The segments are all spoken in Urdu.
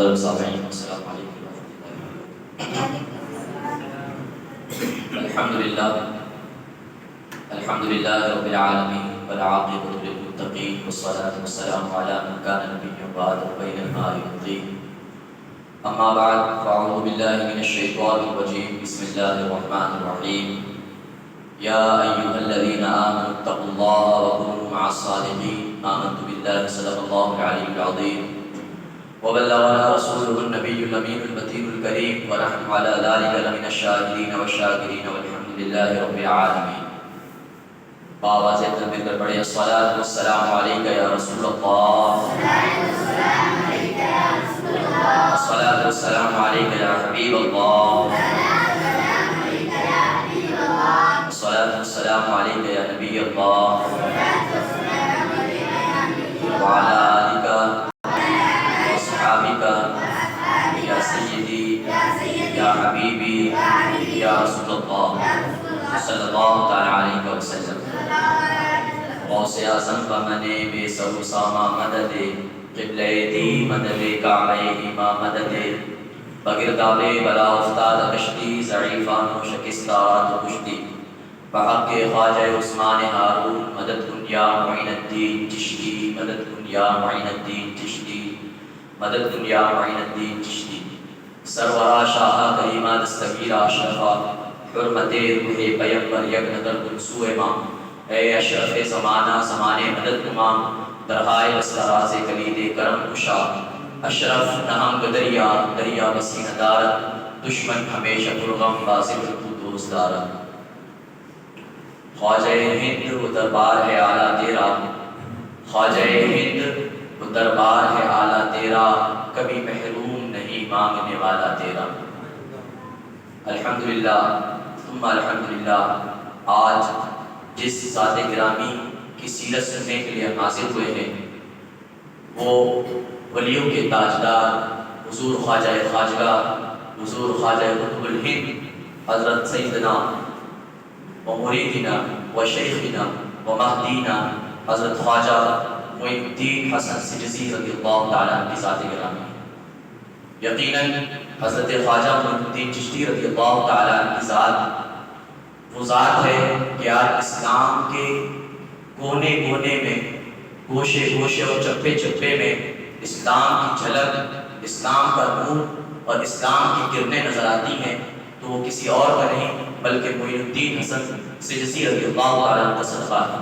محترم سامعین السلام علیکم ورحمۃ اللہ۔ الحمد للہ رب العالمین والعاقبۃ للمتقین والصلاۃ والسلام علی من کان نبیا بعد بین الماء والطین، اما بعد فاعوذ باللہ من الشیطان الرجیم، بسم اللہ الرحمن الرحیم۔ یا ایھا الذین آمنوا اتقوا اللہ وکونوا مع الصادقین، آمنت باللہ صدق اللہ العلی العظیم وبلغنا رسوله النبي الأمين المتين الكريم ونحن على ذلك لمن الشاهدين والشاكرين والحمد لله رب العالمين۔ بآواز بلند کر پڑھیں الصلاۃ والسلام علیک یا رسول اللہ، الصلاۃ والسلام علیک یا حبیب اللہ، الصلاۃ والسلام علیک یا نبی اللہ، وعلى آلک یا سیدی یا حبیبی یا رسول اللہ صلی اللہ تعالی علیہ وسلم۔ غوث اعظم و من بے سر و ساما مدد، قبلہ دی مدد کعبہ ما مدد، بگرداب بلا افتاد کشتی، ضعیفان و شکستات و کشتی، بحق خواجہ عثمان ہارون مدد کن یا معین الدین چشتی، مدد کن یا معین الدین چشتی، مدد کن یا معین الدین چشتی۔ سرورا شاہ کریمہ دستگیر اشرفا، حرمت روح پیمبر یک نظر کن سو امام، اے اشرف زمانہ زمانے مدد نما، درہائے بسراز کلید کرم کشا، اشرف نہنگ دریا دریا بسین دارت، دشمن ہمیشہ پرغم بازم دوست دارت۔ خواجہ ہند وہ دربار ہے اعلیٰ تیرا، خواجہ ہند وہ دربار ہے اعلیٰ تیرا، کبھی محروم نہیں مانگنے والا تیرا۔ الحمدللہ ثم الحمدللہ، آج جس ذات گرامی کی سیرت سننے کے لیے حاضر ہوئے ہیں وہ ولیوں کے تاجدار حضور خواجہ خواجگاہ، حضور خواجہ قطب الہند حضرت سیدنا و مریدنا و شیخنا و مہدینا حضرت خواجہ معین الدین حسن سجزی رضی اللہ تعالیٰ عنہ کی ذات گرامی۔ یقیناً حضرت خواجہ معین الدین چشتی رضی اللہ تعالیٰ عنہ کی ذات وہ ذات ہے کہ آج اسلام کے کونے کونے میں، گوشے گوشے اور چپے چپے میں اسلام کی جھلک، اسلام کا نور اور اسلام کی کرنیں نظر آتی ہیں، تو وہ کسی اور کا نہیں بلکہ معین الدین حسن سجزی رضی اللہ تعالیٰ عنہ کا صدقہ ہے۔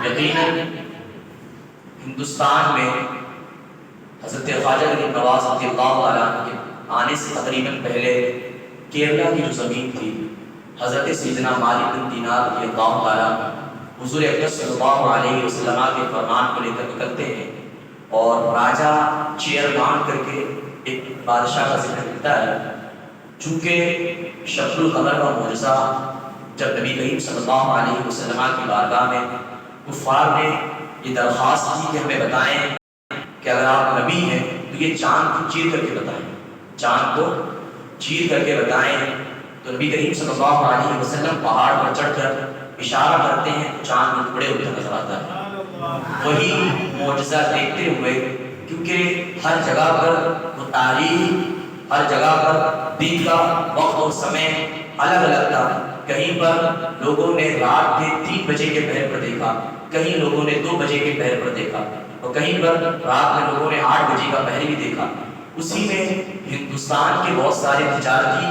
یقیناً ہندوستان میں حضرت خواجہ غریب نواز رضی اللہ تعالیٰ عنہ کے آنے سے تقریباً پہلے کیرلا کی جو زمین تھی، حضرت سیدنا مالک بن دینار رضی اللہ تعالیٰ حضور اکرم صلی اللہ علیہ وسلم کے فرمان کو لے کر نکلتے ہیں، اور راجہ چیئرمان کر کے ایک بادشاہ کا ذکر ملتا ہے۔ چونکہ شکل القمر کا معجزہ جب نبی کریم صلی اللہ علیہ وسلم کی بارگاہ میں کفار نے یہ درخواست کی کہ ہمیں بتائیں کہ اگر آپ نبی ہیں تو یہ چاند کو چیر کر کے بتائیں، چاند کو چیر کر کے بتائیں، تو نبی کریم صلی اللہ علیہ وسلم پہاڑ پر چڑھ کر اشارہ کرتے ہیں تو چاند میں ٹکڑے ہوتے نظر آتا ہے۔ وہی معجزہ دیکھتے ہوئے، کیونکہ ہر جگہ پر وہ تاریخ، ہر جگہ پر دن کا وقت اور سمے الگ الگ تھا، کہیں پر لوگوں نے رات کے 3 بجے کے پہر پر دیکھا، کہیں لوگوں نے 2 بجے کے پہر پر دیکھا، اور کہیں پر رات میں لوگوں نے 8 بجے کا پہر بھی دیکھا۔ اسی میں ہندوستان کے بہت سارے تجارتی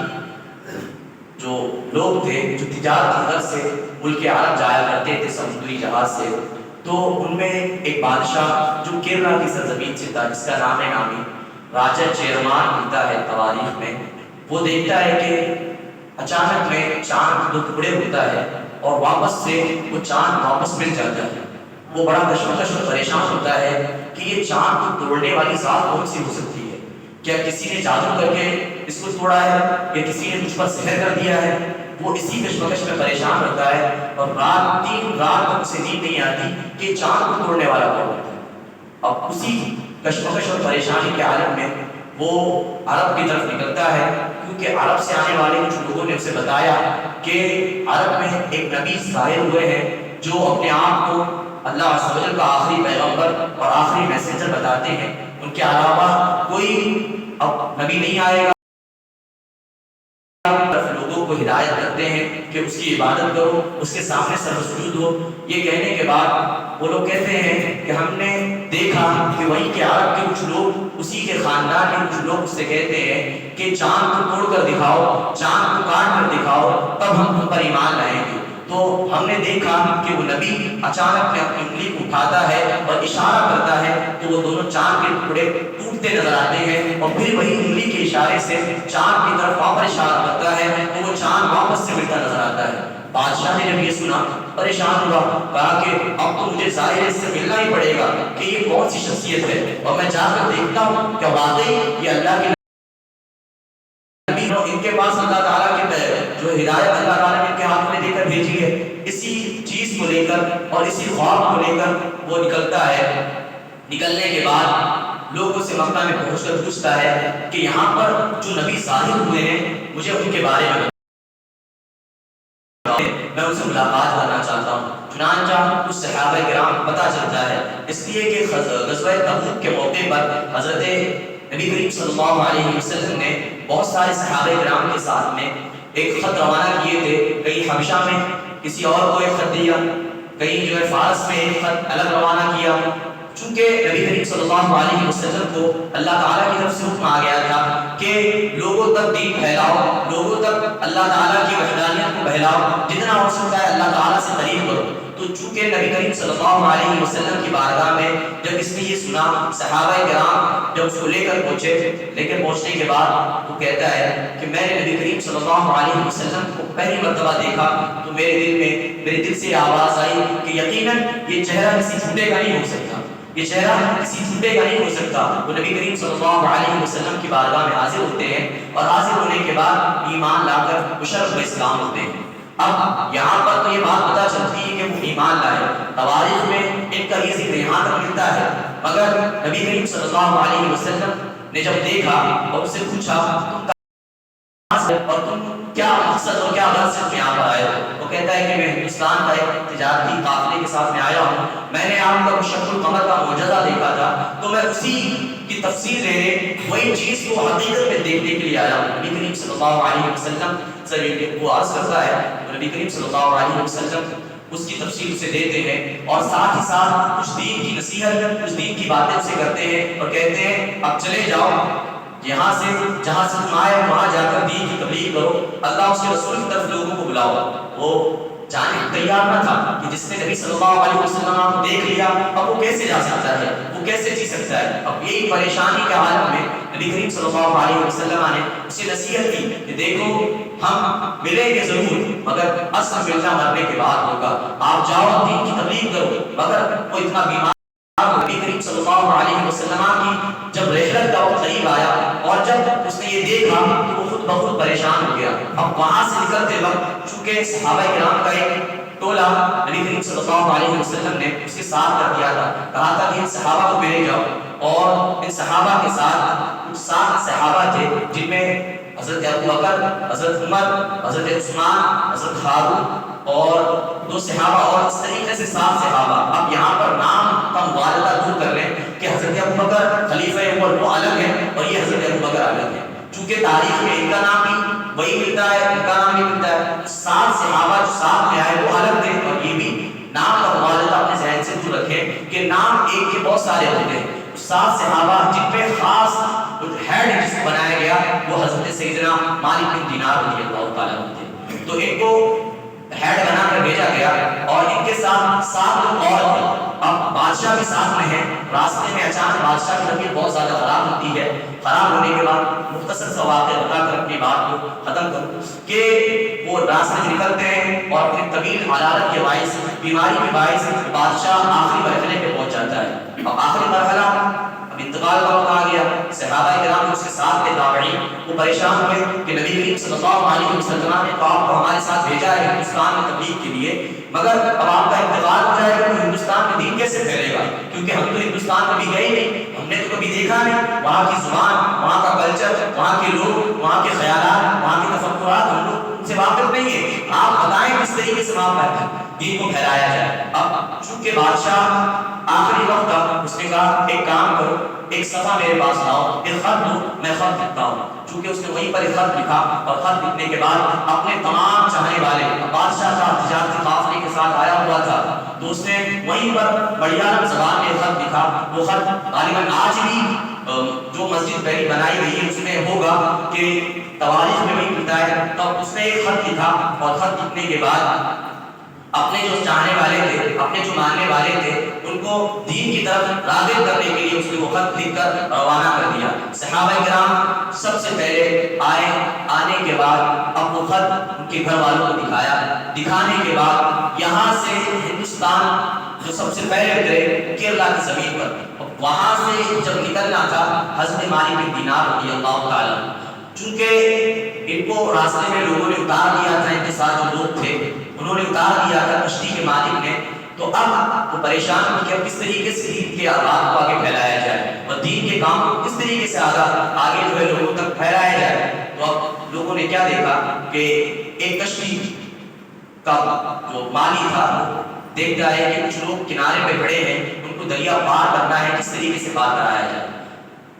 جو لوگ تھے، جو تجارتی غرض سے ملک عرب جایا کرتے تھے سمندری جہاز سے، تو ان میں ایک بادشاہ جو کیرلا کی سرزمین سے تھا، جس کا نام ہے نامی راجہ چیرمان ملتا ہے تواریخ میں، وہ دیکھتا ہے کہ اچانک میں چاند 2 ٹکڑے ہوتا ہے اور واپس سے وہ چاند واپس مل جاتا ہے۔ وہ بڑا کشمکش اور پریشان ہوتا ہے کہ یہ چاند کو توڑنے والی ذات کون سی ہو سکتی ہے؟ کیا کسی نے جادو کر کے اس کو توڑا ہے یا کسی نے مجھ پر سحر کر دیا ہے؟ وہ اسی کشمکش میں پریشان ہوتا ہے، اور رات 3 رات تک اسے نیند نہیں آتی کہ چاند کو توڑنے والا کون ہوتا ہے۔ اب اسی کشمکش اور پریشانی کے عالم میں وہ عرب کی طرف نکلتا ہے، کیونکہ عرب سے آنے والے کچھ لوگوں نے اسے بتایا کہ عرب میں ایک نبی ظاہر ہوئے ہیں جو اپنے آپ کو اللہ عز و جل کا آخری پیغمبر اور آخری میسنجر بتاتے ہیں۔ ان کے علاوہ کوئی اب نبی نہیں آئے گا. لوگوں کو ہدایت کرتے ہیں کہ اس کی عبادت کرو، اس کے سامنے سر سجود ہو. یہ کہنے کے بعد وہ لوگ کہتے ہیں کہ ہم نے دیکھا کہ وہیں کے عرب کے کچھ لوگ، اسی کے خاندان کے کچھ لوگ اس سے کہتے ہیں کہ چاند کو توڑ کر دکھاؤ، چاند کو کاٹ کر دکھاؤ، تب ہم تم پر ایمان لائیں گے. تو ہم نے دیکھا کہ وہ نبی اچانک میں اپنی انگلی کو اٹھاتا ہے اور اشارہ کرتا ہے تو وہ دونوں چاند کے ٹکڑے ٹوٹتے نظر آتے ہیں، اور پھر وہی انگلی کے اشارے سے چاند کی طرف واپس اشارہ کرتا ہے تو وہ چاند واپس سے ملتا نظر آتا ہے. بادشاہ نے جب یہ سنا پریشان ہوا، کہا کہ اب تو مجھے ظاہر اس سے ملنا ہی پڑے گا کہ یہ کون سی شخصیت ہے، اور میں جا کر دیکھتا ہوں کہ واقعی یہ اللہ کی ان کے پاس اللہ تعالیٰ کی جو ہدایت اللہ تعالیٰ نے ان کے ہاتھ میں دے کر بھیجی ہے، اسی چیز کو لے کر اور اسی خواب کو لے کر وہ نکلتا ہے. نکلنے کے بعد لوگوں سے مکہ میں پہنچ کر پوچھتا ہے کہ یہاں پر جو نبی ظاہر ہوئے ہیں مجھے ان کے بارے میں میں ان سے ملاقات کرنا چاہتا ہوں. چنانچہ اس صحابہ کرام کو پتہ چلتا ہے، اس لیے کہ غزوہ تبوک کے موقع پر حضرت نبی کریم صلی اللہ علیہ وسلم نے بہت سارے صحابہ کرام کے ساتھ میں ایک خط روانہ کیے تھے. کہیں حبشہ میں کسی اور کو ایک خط دیا، کہیں جو ہے فارس میں ایک خط الگ روانہ کیا. چونکہ نبی کریم صلی اللہ علیہ وسلم کو اللہ تعالیٰ کی طرف سے حکم آ گیا تھا کہ لوگوں تک دین پھیلاؤ، لوگوں تک اللہ تعالیٰ کی وحدانیت کو پھیلاؤ، جتنا ہو سکتا ہے اللہ تعالیٰ سے قریب کرو. تو چونکہ نبی کریم صلی اللہ علیہ وسلم کی بارگاہ میں جب اس نے یہ سنا، صحابہ کرام جب اس کو لے کر پہنچے، لے کر پہنچنے کے بعد وہ کہتا ہے کہ میں نے نبی کریم صلی اللہ علیہ وسلم کو پہلی مرتبہ دیکھا تو میرے دل سے آواز آئی کہ یقیناً یہ چہرہ کسی جھوٹے کا نہیں ہو سکتا، یہ چہرہ کسی جھوٹے کا نہیں ہو سکتا. وہ نبی کریم صلی اللہ علیہ وسلم کی بارگاہ میں حاضر ہوتے ہیں اور حاضر ہونے کے بعد ایمان لا کر بشرف اسلام ہوتے ہیں. اب یہاں پر تو یہ بات پتہ چلتی ہے کہ وہ ایمان لائے، تواریخ میں ان کا یہ ذکر یہاں تک ملتا ہے. مگر نبی کریم صلی اللہ علیہ وسلم نے جب دیکھا اور اس سے پوچھا تم کہاں سے اور تم کیا مقصد اور کیا غرض سے تم یہاں پر آئے؟ وہ کہتا ہے کہ میں ہندوستان کا ایک تجارتی قافلے کے ساتھ میں آیا ہوں، میں نے آپ کا شق القمر کا معجزہ دیکھا تھا تو میں اسی کی تفسیر لینے، وہی چیز کو حقیقت میں دیکھنے کے لیے آیا ہوں. نبی کریم صلی اللہ علیہ وسلم سے وہ عرض کرتا ہے، نبی کریم صلی اللہ علیہ وسلم اس کی تفسیر اسے دیتے ہیں اور ساتھ ہی ساتھ کچھ دین کی نصیحت، کچھ دین کی باتیں اسے کرتے ہیں اور کہتے ہیں اب چلے جاؤ یہاں سے، جہاں سے تم آئے وہاں جا کر دین کی تبلیغ کرو، اللہ اس کے رسول کی طرف لوگوں کو بلاؤ. وہ جانے کو تیار نہ تھا کہ جس نے نبی صلی اللہ علیہ وسلم کو دیکھ لیا اب وہ کیسے جا سکتا ہے، وہ کیسے جی سکتا ہے. اب یہی پریشانی کے عالم میں نبی کریم صلی اللہ علیہ وسلم نے اسے نصیحت کی کہ دیکھو ہم ملیں گے ضرور مگر اصل ملنا مرنے کے بعد ہوگا، آپ جاؤ دین کی تبلیغ کرو. مگر وہ اتنا بیمار نبی کریم صلی اللہ علیہ وسلم کی جب رحلت کا وقت قریب آیا اور جب اس نے یہ دیکھا تو وہ خود بخود پریشان ہو گیا. اب وہاں سے نکلتے وقت چونکہ صحابہ کرام کا ایک ٹولہ نبی کریم صلی اللہ علیہ وسلم نے اس کے ساتھ کر دیا تھا، کہا تھا کہ ان صحابہ کو لے جاؤ. اور ان صحابہ کے ساتھ 7 صحابہ تھے جن میں حضرت ابو بکر، حضرت عمر، حضرت عثمان، حضرت ہارون اور 2 صحابہ، اور اس طریقے سے 7 صحابہ. اب یہاں پر نام کا مغالطہ دور کر لیں کہ حضرت ابو بکر خلیفہ عمر وہ الگ ہے اور یہ حضرت ابو بکر الگ ہے، چونکہ تاریخ میں ان کا نام بھی وہی ملتا ہے، ان کا نام بھی ملتا ہے. 7 صحابہ جو ساتھ میں آئے وہ الگ تھے، اور یہ بھی نام کا مغالطہ اپنے ذہن سے دور رکھیں کہ نام ایک کے بہت سارے ہوتے ہیں. 7 صحابہ جن پہ خاص ہیڈ جس کو بنایا گیا وہ حضرت سیدنا مالک بن دینار رضی اللہ تعالیٰ عنہ تھے. تو ان کو ہیڈ بنا کر بھیجا گیا اور ان کے ساتھ 7 لوگ اور تھے. اب بادشاہ بھی ساتھ میں ہے. راستے میں اچانک بادشاہ کی طبیعت بہت زیادہ خراب ہوتی ہے. خراب ہونے کے بعد مختصر سا واقعہ بتا کر اپنی بات کو ختم کروں کہ وہ راستے میں نکلتے ہیں اور اپنی طویل حرارت کے باعث، بیماری کے باعث بادشاہ آخری مرحلے پہ پہنچ جاتا ہے. اب آخری مرحلہ اب انتقال کا وقت آ گیا. صحابہ کرام اس کے ساتھ کے تابعین وہ پریشان ہوئے کہ نبی کریم صلی اللہ علیہ وسلم نے تو آپ کو ہمارے ساتھ بھیجا ہے ہندوستان میں تبلیغ کے لیے، مگر اب آپ کا انتقال ہو جائے گا تو ہندوستان میں دین کیسے پھیلے گا؟ کیونکہ ہم تو ہندوستان کبھی گئے نہیں، ہم نے تو کبھی دیکھا نہیں وہاں کی زبان، وہاں کا کلچر، وہاں کے لوگ، وہاں کے خیالات، وہاں کے تفکرات ہم لوگ ان سے واقف نہیں ہیں. آپ بتائیں کس طریقے سے وہاں پر دین کو پھیلایا جائے۔ اب چونکہ بادشاہ آخری وقت تھا، اس نے کہا ایک کام کرو، ایک صفحہ میرے پاس لاؤ، ایک خط دو، میں خط لکھتا ہوں۔ چونکہ اس نے وہیں پر ایک خط لکھا، اور خط لکھنے کے بعد اپنے تمام چاہنے والے، بادشاہ کا تجارتی قافلے کے ساتھ آیا ہوا تھا، تو اس نے وہیں پر ملیالم زبان میں خط لکھا۔ وہ خط غالباً آج بھی جو مسجد پہلی بنائی گئی ہے اس میں ہوگا کہ تواریخ میں وہی ملتا ہے۔ تب اس نے ایک خط لکھا، اور خط لکھنے کے بعد اپنے جو چاہنے والے تھے، اپنے جو ماننے والے تھے، ان کو دین کی طرف راغب کرنے کے لیے اس نے وہ خط لکھ کر روانہ کر دیا۔ صحابہ کرام سب سے پہلے آئے، آنے کے بعد اب وہ خط ان کے گھر والوں کو دکھایا، دکھانے کے بعد یہاں سے ہندوستان جو سب سے پہلے اترے کیرلا کی زمین پر، وہاں سے جب نکلنا تھا حضرت مالک بن دینار رضی اللہ تعالیٰ، چونکہ ان کو راستے میں لوگوں نے اتار دیا تھا، ان کے ساتھ جو لوگ تھے انہوں نے اتار دیا تھا کشتی کے مالک نے، تو اب وہ پریشان ہو کہ اب کس طریقے سے دین کے آباد کو آگے پھیلایا جائے اور دین کے کام کو کس طریقے سے آگے جو ہے لوگوں تک پھیلایا جائے۔ تو اب لوگوں نے کیا دیکھا کہ ایک کشتی کا جو مالی تھا وہ دیکھتا ہے کہ کچھ لوگ کنارے پہ کھڑے ہیں، ان کو دریا پار کرنا ہے، کس طریقے سے پار کرایا جائے۔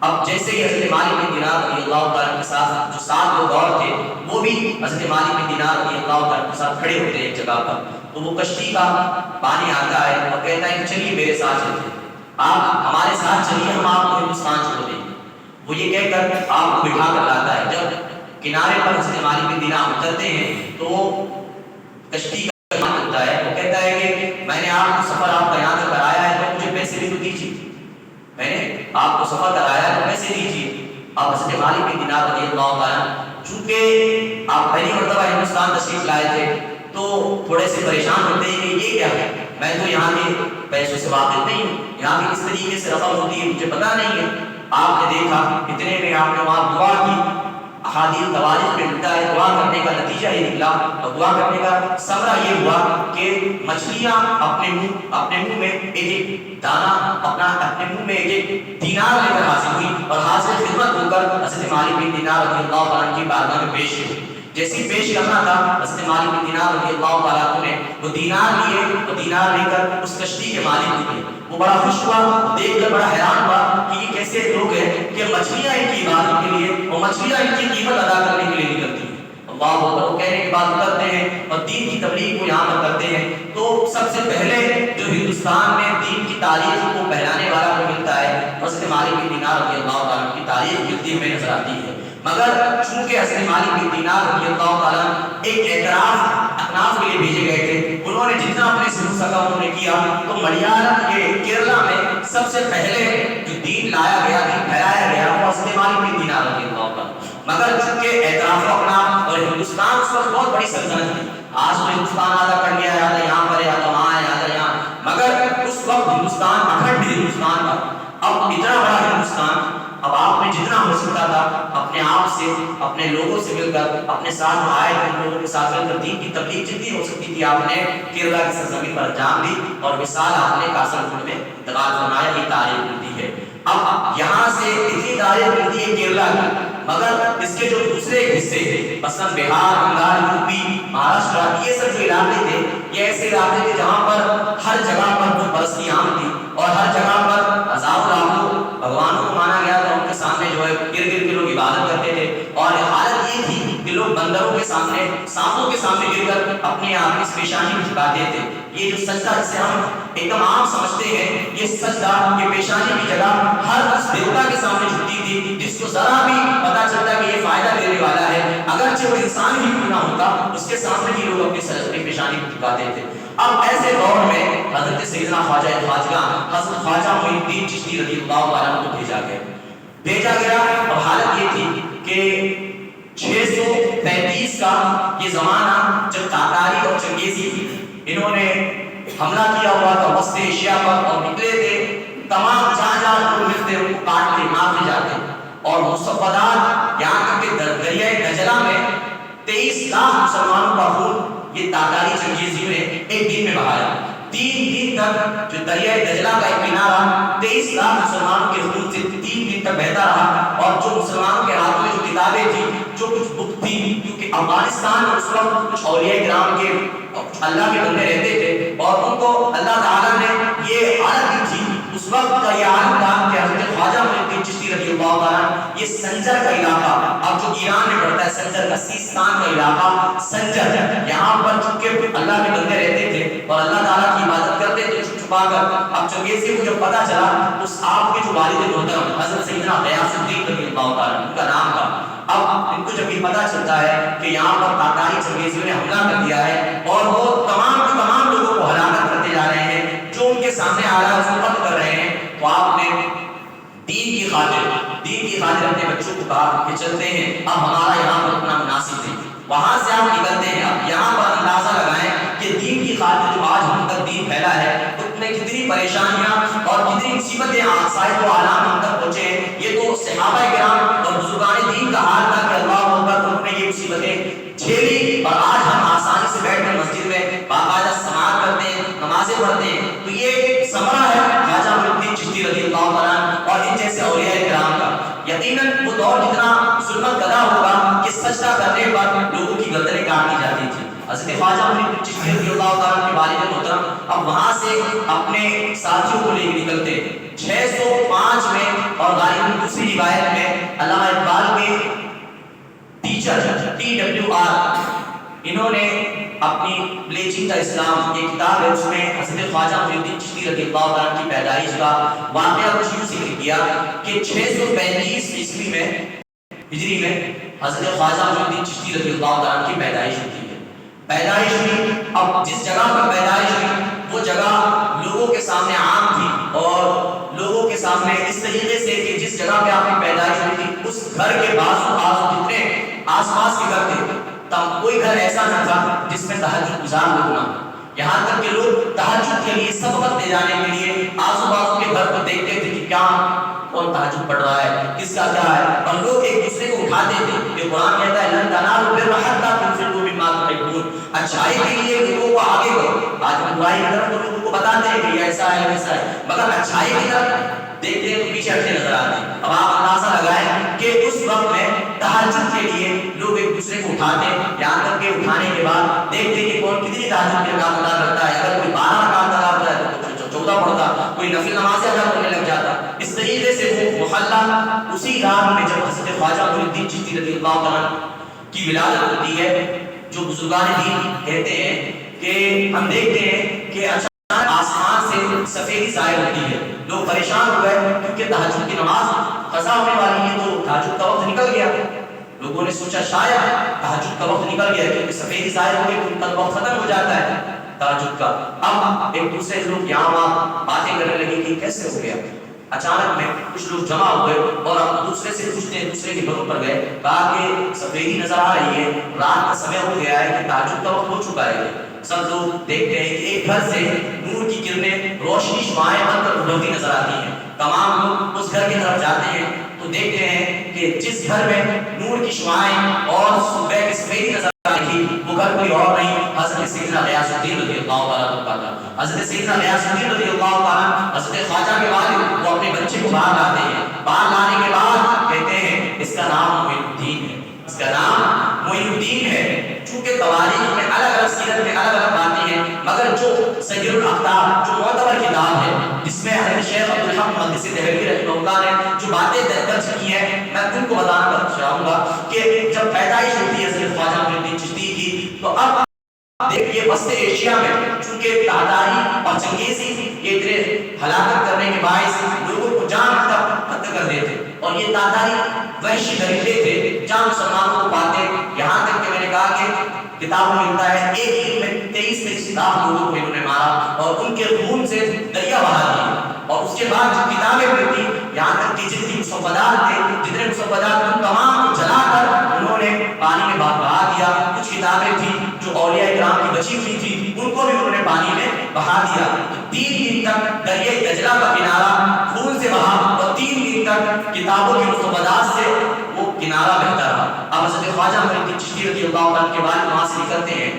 اب جیسے ہی حضرت مالک بن دینار رضی اللہ تعالیٰ کے ساتھ جو 7 لوگ اور تھے وہ بھی حضرت مالک بن دینار رضی اللہ تعالیٰ کے ساتھ کھڑے ہوتے ہیں ایک جگہ پر، تو وہ کشتی کا پانی آتا ہے اور کہتا ہے کہ چلیے میرے ساتھ چلتے ہیں، آپ ہمارے ساتھ چلیے، ہم آپ کو ہندوستان چھوڑ دیں گے۔ وہ یہ کہہ کر آپ کو بٹھا کر لاتا ہے۔ جب کنارے پر حضرت مالک بن دینار اترتے ہیں تو وہ کشتی کا ہوتا ہے، وہ کہتا ہے کہ میں نے آپ کو سفر آپ کا یہاں تک کرایا ہے تو مجھے پیسے بھی تو دیجیے، میں نے آپ کو سفر کرایا تو پیسے دیجیے۔ اب حضرت مالک بن دینار رضی اللہ تعالیٰ چونکہ آپ پہلی مرتبہ ہندوستان تشریف لائے تھے تو تھوڑے سے پریشان ہوتے ہیں کہ یہ کیا ہے، میں تو یہاں کے پیسوں سے واقف نہیں ہوں، یہاں کی کس طریقے سے رقم ہوتی ہے مجھے پتہ نہیں ہے۔ آپ نے دیکھا اتنے میں آپ نے وہاں دعا کی، احادیث تواریخ میں ملتا ہے دعا کرنے کا نتیجہ یہ نکلا، اور دعا کرنے کا ثمرہ یہ ہوا کہ مچھلیاں اپنے منہ میں ایک ایک دانہ اپنے منہ میں ایک ایک دینار لے کر حاصل ہوئی، اور حاضر خدمت ہو کر حضرت مالک بن دینار رضی اللہ عنہ کی بارگاہ میں پیش ہوئی۔ جیسے پیش کرنا تھا حضرت مالک بن دینار رضی اللہ عنہ نے وہ دینار لیے، اور دینار لے کر اس کشتی کے مالک کو دیے۔ وہ بڑا خوش ہوا، دیکھ کر بڑا حیران ہوا کہ یہ کیسے لوگ ہیں کہ مچھلیاں ان کی عبادت کے لیے اور مچھلیاں ان کی قیمت ادا کرنے کے لیے نکلتی ہیں۔ اللہ اکبر، وہ کہنے کے بعد کرتے ہیں اور دین کی تبلیغ کو یہاں پر کرتے ہیں۔ تو سب سے پہلے جو ہندوستان میں دین کی تاریخ کو پھیلانے والا کو ملتا ہے حضرت مالک بن دینار رضی اللہ عنہ کی تاریخ ملتی ہمیں نظر آتی ہے۔ مگر چونکہ حضرت مالک بن دینار رضی اللہ تعالیٰ ایک اعتراف اکناف کے لیے بھیجے گئے تھے، انہوں نے جتنا اپنے سے ہو سکا انہوں نے کیا، تو ملیالم یہ کیرلا میں سب سے پہلے جو دین لایا گیا، دین پھیلایا گیا وہ حضرت مالک بن دینار رضی اللہ تعالیٰ۔ مگر چونکہ اعتراف اکناف اور ہندوستان اس وقت بہت بڑی سلطنت تھی، آج تو ہندوستان آدھا کر لیا ہے، آدھا یہاں پر ہے، آدھا وہاں ہے، آدھا یہاں، مگر اس وقت ہندوستان اکھنڈ ہندوستان تھا۔ اب اتنا بڑا ہندوستان، اب آپ نے جتنا ہو سکتا تھا اپنے آپ سے، اپنے لوگوں سے مل کر، اپنے ساتھ آئے ان لوگوں کے ساتھ مل کر دین کی تبلیغ جتنی ہو سکتی تھی آپ نے کیرلا کی سرزمین پر انجام دی، اور مثال آپ نے کاسرگوڑ میں انتقال فرمایا۔ یہ تاریخ ملتی ہے۔ اب یہاں سے اتنی تاریخ ملتی ہے کیرلا کی، مگر اس کے جو دوسرے حصے تھے مثلا بہار، بنگال، یوپی، مہاراشٹر، یہ سب جو علاقے تھے یہ ایسے علاقے تھے جہاں پر ہر جگہ پر وہ پرستی عام تھی، اور ہر جگہ پر ہزاروں لاکھوں بھگوانوں کو مانا گیا تھا، ان کے سامنے جو ہے گر گر کے لوگ عبادت کرتے تھے، اور حالت یہ تھی کہ لوگ بندروں کے سامنے، سانپوں کے سامنے گر کر اپنے آپ اس پیشانی میں جھکاتے تھے۔ یہ جو سجدہ جسے ہم ایک دم عام سمجھتے ہیں، یہ سجدہ، یہ پیشانی کی جگہ ہر اس دیوتا کے سامنے جھکتی تھی جس کو ذرا بھی پتا چلتا کہ یہ فائدہ دینے والا ہے، اگرچہ وہ انسان ہی کیوں نہ ہوتا، اس کے سامنے بھی لوگ اپنی پیشانی کو جھکاتے تھے۔ اب ایسے دور میں حضرت سیدنا خواجہ خواجگاں حضرت خواجہ معین الدین چشتی رضی اللہ عنہ کو بھیجا گیا۔ اب حالت یہ تھی کہ 635 کا یہ زمانہ جب تاتاری اور چنگیزی انہوں نے حملہ کیا ہوا تھا وسط ایشیا پر، اور نکلے تھے تمام جہاں جہاں لوگ ملتے ان کو کاٹتے مارتے جاتے، اور مصفدات یہاں تک کہ دریائے دجلہ میں 23 لاکھ مسلمانوں کا خون یہ تاتاری چنگیزیوں نے ایک دن میں بہایا۔ 3 دن دن تک جو دریائے دجلہ کا ایک کنارہ 23 لاکھ مسلمانوں کے خون سے 3 دن تک بہتا رہا، اور جو مسلمانوں کے ہاتھوں میں جو کتابیں تھی، جو کچھ بک تھی، کیونکہ افغانستان میں اس وقت کچھ اولیاء کرام کے کچھ اللہ کے بندے رہتے تھے، اور ان کو اللہ تعالیٰ نے یہ حالت دی تھی اس وقت کا یہ عالم تھا کہ حضرت خواجہ معین الدین چشتی رضی اللہ تعالیٰ یہ سنجر کا علاقہ، اب جو ایران میں پڑتا ہے سنجر کا، سیستان کا علاقہ سنجر، یہاں پر چونکہ اللہ کے بندے رہتے تھے اور اللہ تعالیٰ کی عبادت کرتے تھے چھپ چھپا کر، اب چنگیزی کو جب پتہ چلا اس آپ کے جو والد محترم حضرت سیدنا غیاث الدین رضی اللہ تعالیٰ ان کا نام تھا، اب ان کو جب یہ پتہ چلتا ہے کہ یہاں پر تاتاری چنگیزیوں نے حملہ کر دیا ہے اور وہ تمام لوگوں کو ہلاکت کرتے جا رہے ہیں، جو ان کے سامنے آ رہا ہے اس کو قتل کر رہے ہیں، تو آپ نے دین کی خاطر اپنے بچوں کو کہا کہ چلتے ہیں، اب ہمارا یہاں پر اتنا مناسب نہیں، وہاں سے آپ نکلتے ہیں، اب یہاں پر اندازہ لگائیں کہ دین کی خاطر جو آج ہم تک دین پھیلا ہے اس میں کتنی پریشانیاں اور کتنی مصیبتیں آسائب و آلام ہم تک پہنچے ہیں، یہ تو صحابہ کرام اور بزرگان دین کا حال تھا کہ اللہ اکبر انہوں نے یہ مصیبتیں جھیلی، اور آج ہم آسانی سے بیٹھ کر مسجد میں باقاعدہ سماعت کرتے ہیں، نمازیں پڑھتے ہیں، تو یہ ثمرہ ہے خواجہ معین الدین چشتی رضی اللہ تعالیٰ اور ان جیسے اولیاء کرام کا۔ یقیناً وہ دور جتنا ظلمت گدا ہوگا کہ سجدہ کرنے پر لوگوں کی گردنیں کاٹ دی جاتی تھی، حضرت خواجہ معین الدین چشتی رضی اللہ تعالیٰ کے والد محترم اب وہاں سے اپنے ساتھیوں کو لے کے نکلتے 605 میں، اور غالباً دوسری روایت میں علامہ اقبال کے ٹیچر TWR انہوں نے اپنی بلیچنگ کا اسلام یہ کتاب ہے، اس میں حضرت خواجہ معین الدین چشتی رضی اللہ تعالیٰ کی پیدائش کا واقعہ کچھ یوں ذکر کیا کہ 635 عیسوی میں ہجری میں حضرت خواجہ معین الدین چشتی رضی اللہ تعالیٰ کی پیدائش ہوتی ہے، پیدائش ہوئی، اب جس جگہ پر پیدائش ہوئی وہ جگہ لوگوں کے سامنے عام تھی، اور لوگوں کے سامنے اس طریقے سے کہ جس جگہ پہ آپ کی پیدائش ہوئی تھی اس گھر کے بازو جتنے آس پاس کے گھر تھے تب کوئی گھر ایسا نہ تھا جس میں تہجد گزار لوگ نہ، یہاں تک کہ لوگ تہجد کے لیے سبقت لے جانے کے لیے آزو بازو کے گھر کو دیکھتے تھے کہ کیا کون تہجد پڑھ رہا ہے، کس کا کیا ہے، اور لوگ ایک دوسرے کو اٹھاتے تھے کہ قرآن کہتا ہے لن تنالوا البر حتى تنفقوا مما تحبون، اچھائی کے لیے لوگوں کو آگے کرو، آج ہم برائی کی طرف لوگوں کو بتاتے ہیں کہ یہ ایسا ہے ویسا ہے، مگر اچھائی کی طرف دیکھتے ہیں تو پیچھے ہٹتے نظر آتے ہیں۔ اب آپ اندازہ لگائیں کہ اس وقت میں تہجد کے لیے لوگ ایک دوسرے کو اٹھاتے ہیں، یہاں تک کہ اٹھانے کے بعد دیکھتے ہیں کہ کون کتنی تہجد کے رکعت ادا کرتا ہے، اگر کوئی 12 رکعت ادا کرتا ہے تو 14 پڑھتا، کوئی نفل نمازیں ادا کرنے لگ جاتا، اس طریقے سے وہ محلہ اسی رات میں جب حضرت خواجہ معین الدین چشتی رضی اللہ عنہ کی ولادت ہوتی ہے، جو بزرگان دین کہتے ہیں کہ ہم دیکھتے ہیں کہ اچانک آسمان سے سفیدی ظاہر ہوتی ہے، لوگ پریشان ہو گئے کیونکہ تہجد کی نماز قضا ہونے والی ہے، تو تہجد کا وقت نکل گیا، لوگوں نے سوچا شاید تہجد کا وقت نکل گیا کیونکہ سفیدی ظاہر ہو گئی تو ان کا وقت ختم ہو جاتا ہے تہجد کا۔ اب ایک دوسرے لوگ یہاں وہاں باتیں کرنے لگے کہ کیسے ہو گیا، اچانک میں کچھ لوگ جمع ہوئے اور اب دوسرے سے پوچھتے ہیں، دوسرے کے گھروں پر گئے، کہا کہ سفیدی نظر آ رہی ہے، رات کا سمے ہو گیا ہے کہ تہجد کا وقت ہو چکا ہے۔ سب لوگ دیکھتے ہیں کہ ایک گھر سے نور کی کرنیں روشنی شعاعیں بن کر ابھرتی نظر آتی ہیں، تمام لوگ اس گھر کی طرف جاتے ہیں تو دیکھتے ہیں کہ جس گھر میں نور کی شعاعیں اور صبح کی سفیدی نظر آ رہی تھی وہ گھر کوئی اور نہیں، حضرت سیدنا غیاث الدین رضی اللہ تعالیٰ کا تھا۔ حضرت سیدنا غیاث الدین رضی اللہ تعالیٰ حضرت خواجہ کے والد وہ اپنے بچے کو باہر لاتے ہیں، باہر لانے کے بعد کہتے ہیں اس کا نام معین الدین ہے، اس کا نام معین الدین ہے۔ چونکہ تواریخ میں الگ الگ سیرت میں الگ الگ باتیں ہیں، مگر جو سید الاقطاب جو معتبر کتاب ہے جس میں حضرت شیخ عبدالحق مقدسی دہلوی رحمہ اللہ نے جو باتیں درج کی ہیں میں ان کو بتانا چاہوں گا کہ جب پیدائش ہوتی ہے حضرت خواجہ معین الدین چشتی کی تو اب دیکھیے وسط ایشیا میں چونکہ تاتاری اور چنگیزی یہ اتنے ہلاکت کرنے کے باعث لوگوں کو جان تک قتل کر دیتے، اور یہ تاتاری وحشی درندے تھے جہاں مسلمانوں کو پاتے، یہاں تک کہ میں نے کہا کہ کتابوں میں ملتا ہے ایک دن میں 23 لاکھ لوگوں کو انہوں نے مارا اور ان کے خون سے دریا بہا دیے، اور اس کے بعد جو کتابیں ملتی یہاں تک کہ جتنی مصوبات تھے جتنے مصوبات ان تمام کو جلا کر انہوں نے پانی میں بہا دیا، کچھ کتابیں تھیں جو اولیاء کرام کی بچی ہوئی تھی ان کو بھی انہوں نے پانی میں بہا دیا، 3 دن تک دریائے دجلہ کا کنارہ خون سے بہا اور 3 دن تک کتابوں کی مصوبات سے وہ کنارہ بہتا رہا۔ اب حضرت خواجہ معین الدین چشتی رضی اللہ عنہ کے بعد وہاں سے نکلتے ہیں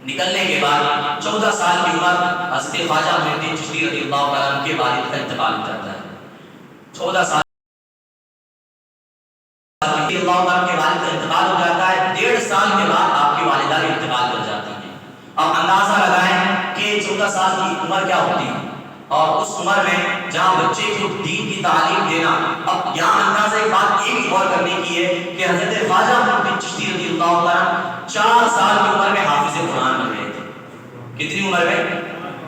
نکلنے کے بعد 14 سال کی عمر حضرت خواجہ معین الدین چشتی رضی اللہ تعالیٰ عنہ کے والد کا انتقال ہو جاتا ہے۔ 14 سال رضی اللہ تعالیٰ کے والد کا انتقال ہو جاتا ہے، 1.5 سال کے بعد آپ کی والدہ بھی انتقال کر جاتی ہیں۔ اب اندازہ لگائیں کہ 14 سال کی عمر کیا ہوتی ہے، اور اس عمر میں جہاں بچے کو دین کی تعلیم دینا، اب یہاں اندازہ ایک بات یہ بھی غور کرنے کی ہے کہ حضرت خواجہ معین الدین چشتی رضی اللہ تعالیٰ 4 سال کی عمر میں حافظ قرآن بن گئے تھے۔ کتنی عمر میں؟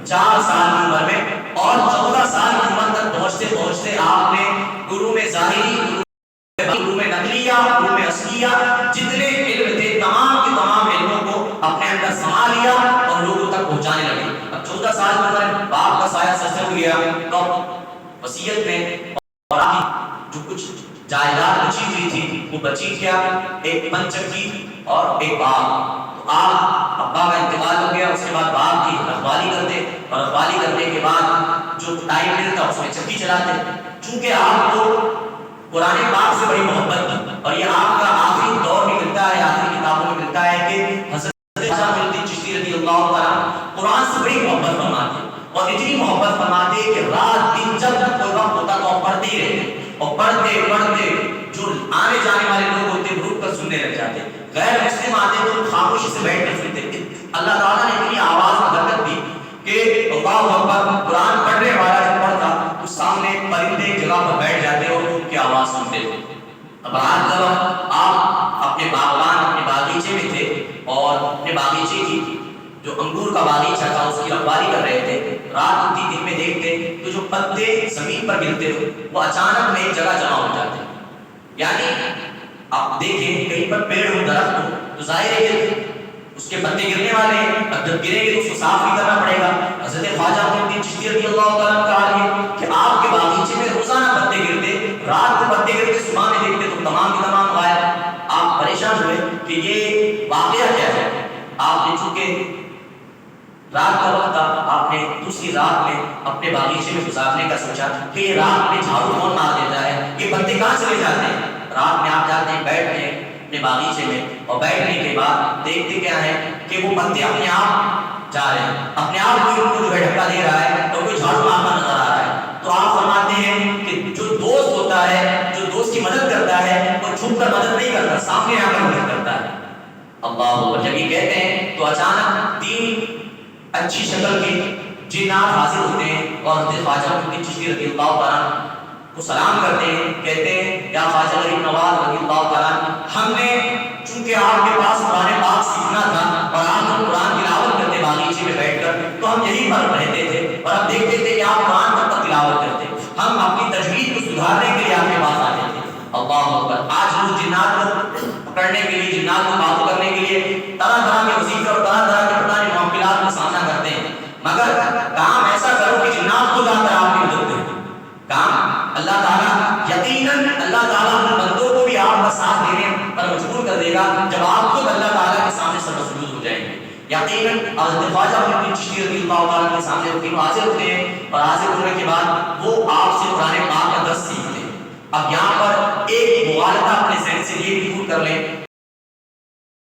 4 سال کی عمر میں، اور 14 سال کی عمر تک پہنچتے پہنچتے آپ نے علوم ظاہری، علوم نقلیہ، علوم اصلیہ، جتنے علم تھے تمام کے تمام علموں کو اپنے اندر سما لیا اور لوگوں تک پہنچانے لگے۔ اب 14 سال کی عمر میں باپ کا سایہ سر سے اٹھ گیا، تو وصیت میں اور جو کچھ جائیداد بچی ہوئی تھی وہ بچی کیا، ایک پن چکی اور ایک باغ۔ تو آپ ابا کا انتقال ہو گیا، اس کے بعد باغ کی رکھوالی کرتے، اور رکھوالی کرنے کے بعد جو ٹائم ملتا اس میں چکی چلاتے۔ چونکہ آپ کو قرآن پاک سے بڑی محبت تھی، اور یہ آپ کا آخری دور میں ملتا ہے، آخری کتابوں میں ملتا ہے کہ حضرت خواجہ معین الدین چشتی رضی اللہ تعالیٰ قرآن سے بڑی محبت فرماتے، اور اتنی محبت فرماتے کہ رات دن جب تک کوئی وقت ہوتا تو پڑھتے ہی رہتے، اور پڑھتے پڑھتے جو آنے جانے والے لوگ ہوتے رک کر سننے لگ جاتے، غیر مسلم آتے تو خاموشی سے بیٹھ کر سنتے۔ اللہ تعالیٰ نے اتنی آواز میں برکت دی کہ اللہ اکبر، قرآن پڑھنے والا جب پڑھتا تو سامنے پرندے ایک جگہ پر بیٹھ جاتے اور ان کی آواز سنتے تھے۔ اب رات کا وقت آپ اپنے باغبان، اپنے باغیچے میں تھے، اور اپنے باغیچے کی جو انگور کا باغیچہ تھا اس کی رکھوالی کر رہے تھے۔ رات کی دن میں دیکھتے تو جو پتے زمین پر گرتے وہ اچانک میں ایک جگہ جمع ہو جاتے، یعنی آپ دیکھیں کہیں پر پیڑ ہو، درخت ہو تو ظاہر ہے کہ اس کے پتے گرنے والے ہیں، اب جب گریں گے تو اس کو صاف بھی کرنا پڑے گا۔ حضرت خواجہ معین الدین چشتی رضی اللہ تعالیٰ کا حال ہے کہ آپ کے باغیچے میں روزانہ پتے گرتے، رات کو پتے گرتے، صبح میں دیکھتے تو تمام کے تمام غائب۔ آپ پریشان ہوئے کہ یہ واقعہ کیا ہے۔ آپ نے چونکہ رات کا وقت تھا، آپ نے دوسری رات میں اپنے باغیچے میں گزارنے کا سوچا کہ یہ رات میں جھاڑو کون مار دیتا ہے، یہ پتے کہاں چلے جاتے ہیں۔ رات میں آپ جاتے ہیں، بیٹھتے ہیں اپنے باغیچے میں، اور بیٹھنے کے بعد دیکھتے کیا ہے کہ وہ پتے اپنے آپ جا رہے ہیں، اپنے آپ کوئی ان کو جو ہے دھکا دے رہا ہے اور کوئی جھاڑو مارتا نظر آ رہا ہے۔ تو آپ فرماتے ہیں کہ جو دوست ہوتا ہے، جو دوست کی مدد کرتا ہے، وہ چھپ کر مدد نہیں کرتا، سامنے آ کر مدد کرتا ہے۔ اللہ جب یہ کہتے ہیں تو اچانک 3 اچھی شکل کے جنات حاضر ہوتے ہیں اور حضرت خواجہ معین الدین چشتی رضی اللہ تعالیٰ کو سلام کرتے ہیں، کہتے ہیں یا خواجہ غریب نواز رضی اللہ تعالیٰ، ہم نے چونکہ آپ کے پاس قرآن پاک سیکھنا تھا اور آپ ہم قرآن تلاوت کرتے باغیچے میں بیٹھ کر، تو ہم یہی پر رہتے تھے اور ہم دیکھتے تھے کہ آپ قرآن پر تلاوت کرتے، ہم اپنی تجوید کو سدھارنے کے لیے آپ کے پاس آتے تھے۔ اللہ اکبر۔ آج وہ جنات کو پکڑنے کے لیے، جنات کو قابو کرنے کے لیے طرح طرح کے وظیفے اور طرح طرح کے پتہ نہیں معاملات کا سامنا کرتے ہیں، مگر کام ایسا کرو کہ جنات خود آ کر آپ کی مدد کریں۔ کام اللہ تعالیٰ یقیناً اللہ تعالیٰ اپنے بندوں کو بھی آپ کا ساتھ دینے پر مجبور کر دے گا جب آپ خود اللہ تعالیٰ کے سامنے سرمسلوط ہو جائیں گے۔ یقیناً حضرت خواجہ معین الدین چشتی رضی اللہ تعالیٰ کے سامنے وہ تینوں حاضر ہوتے ہیں، اور حاضر ہونے کے بعد وہ آپ سے قرآن پاک کا درس سیکھتے ہیں۔ اب یہاں پر ایک مغالطہ اپنے ذہن سے یہ بھی دور کر لیں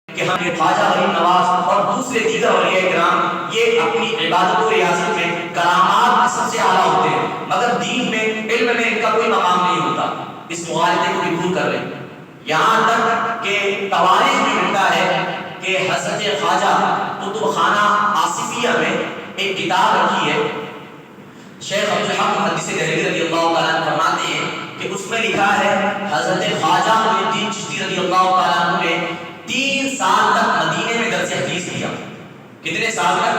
کہ ہم خواجہ غریب نواز اور دوسرے دیگر اولیاء کرام یہ اپنی عبادت و ریاضت میں کرامات سب سے اعلیٰ ہوتے ہیں، مگر دین میں، علم میں ان کا کوئی مقام نہیں ہوتا۔ اس مغالطے کو بھی دور کر لیں۔ یہاں تک کہ تواریخ میں ملتا ہے کہ حضرت خواجہ کتب خانہ آصفیہ میں ایک کتاب رکھی ہے، شیخ عبدالحق محدث دہلوی رضی اللہ تعالیٰ عنہ فرماتے ہیں کہ اس میں لکھا ہے حضرت خواجہ معین الدین چشتی رضی اللہ تعالیٰ عنہ نے 3 سال تک مدینے میں درس حدیث کیا۔ کتنے سال تک؟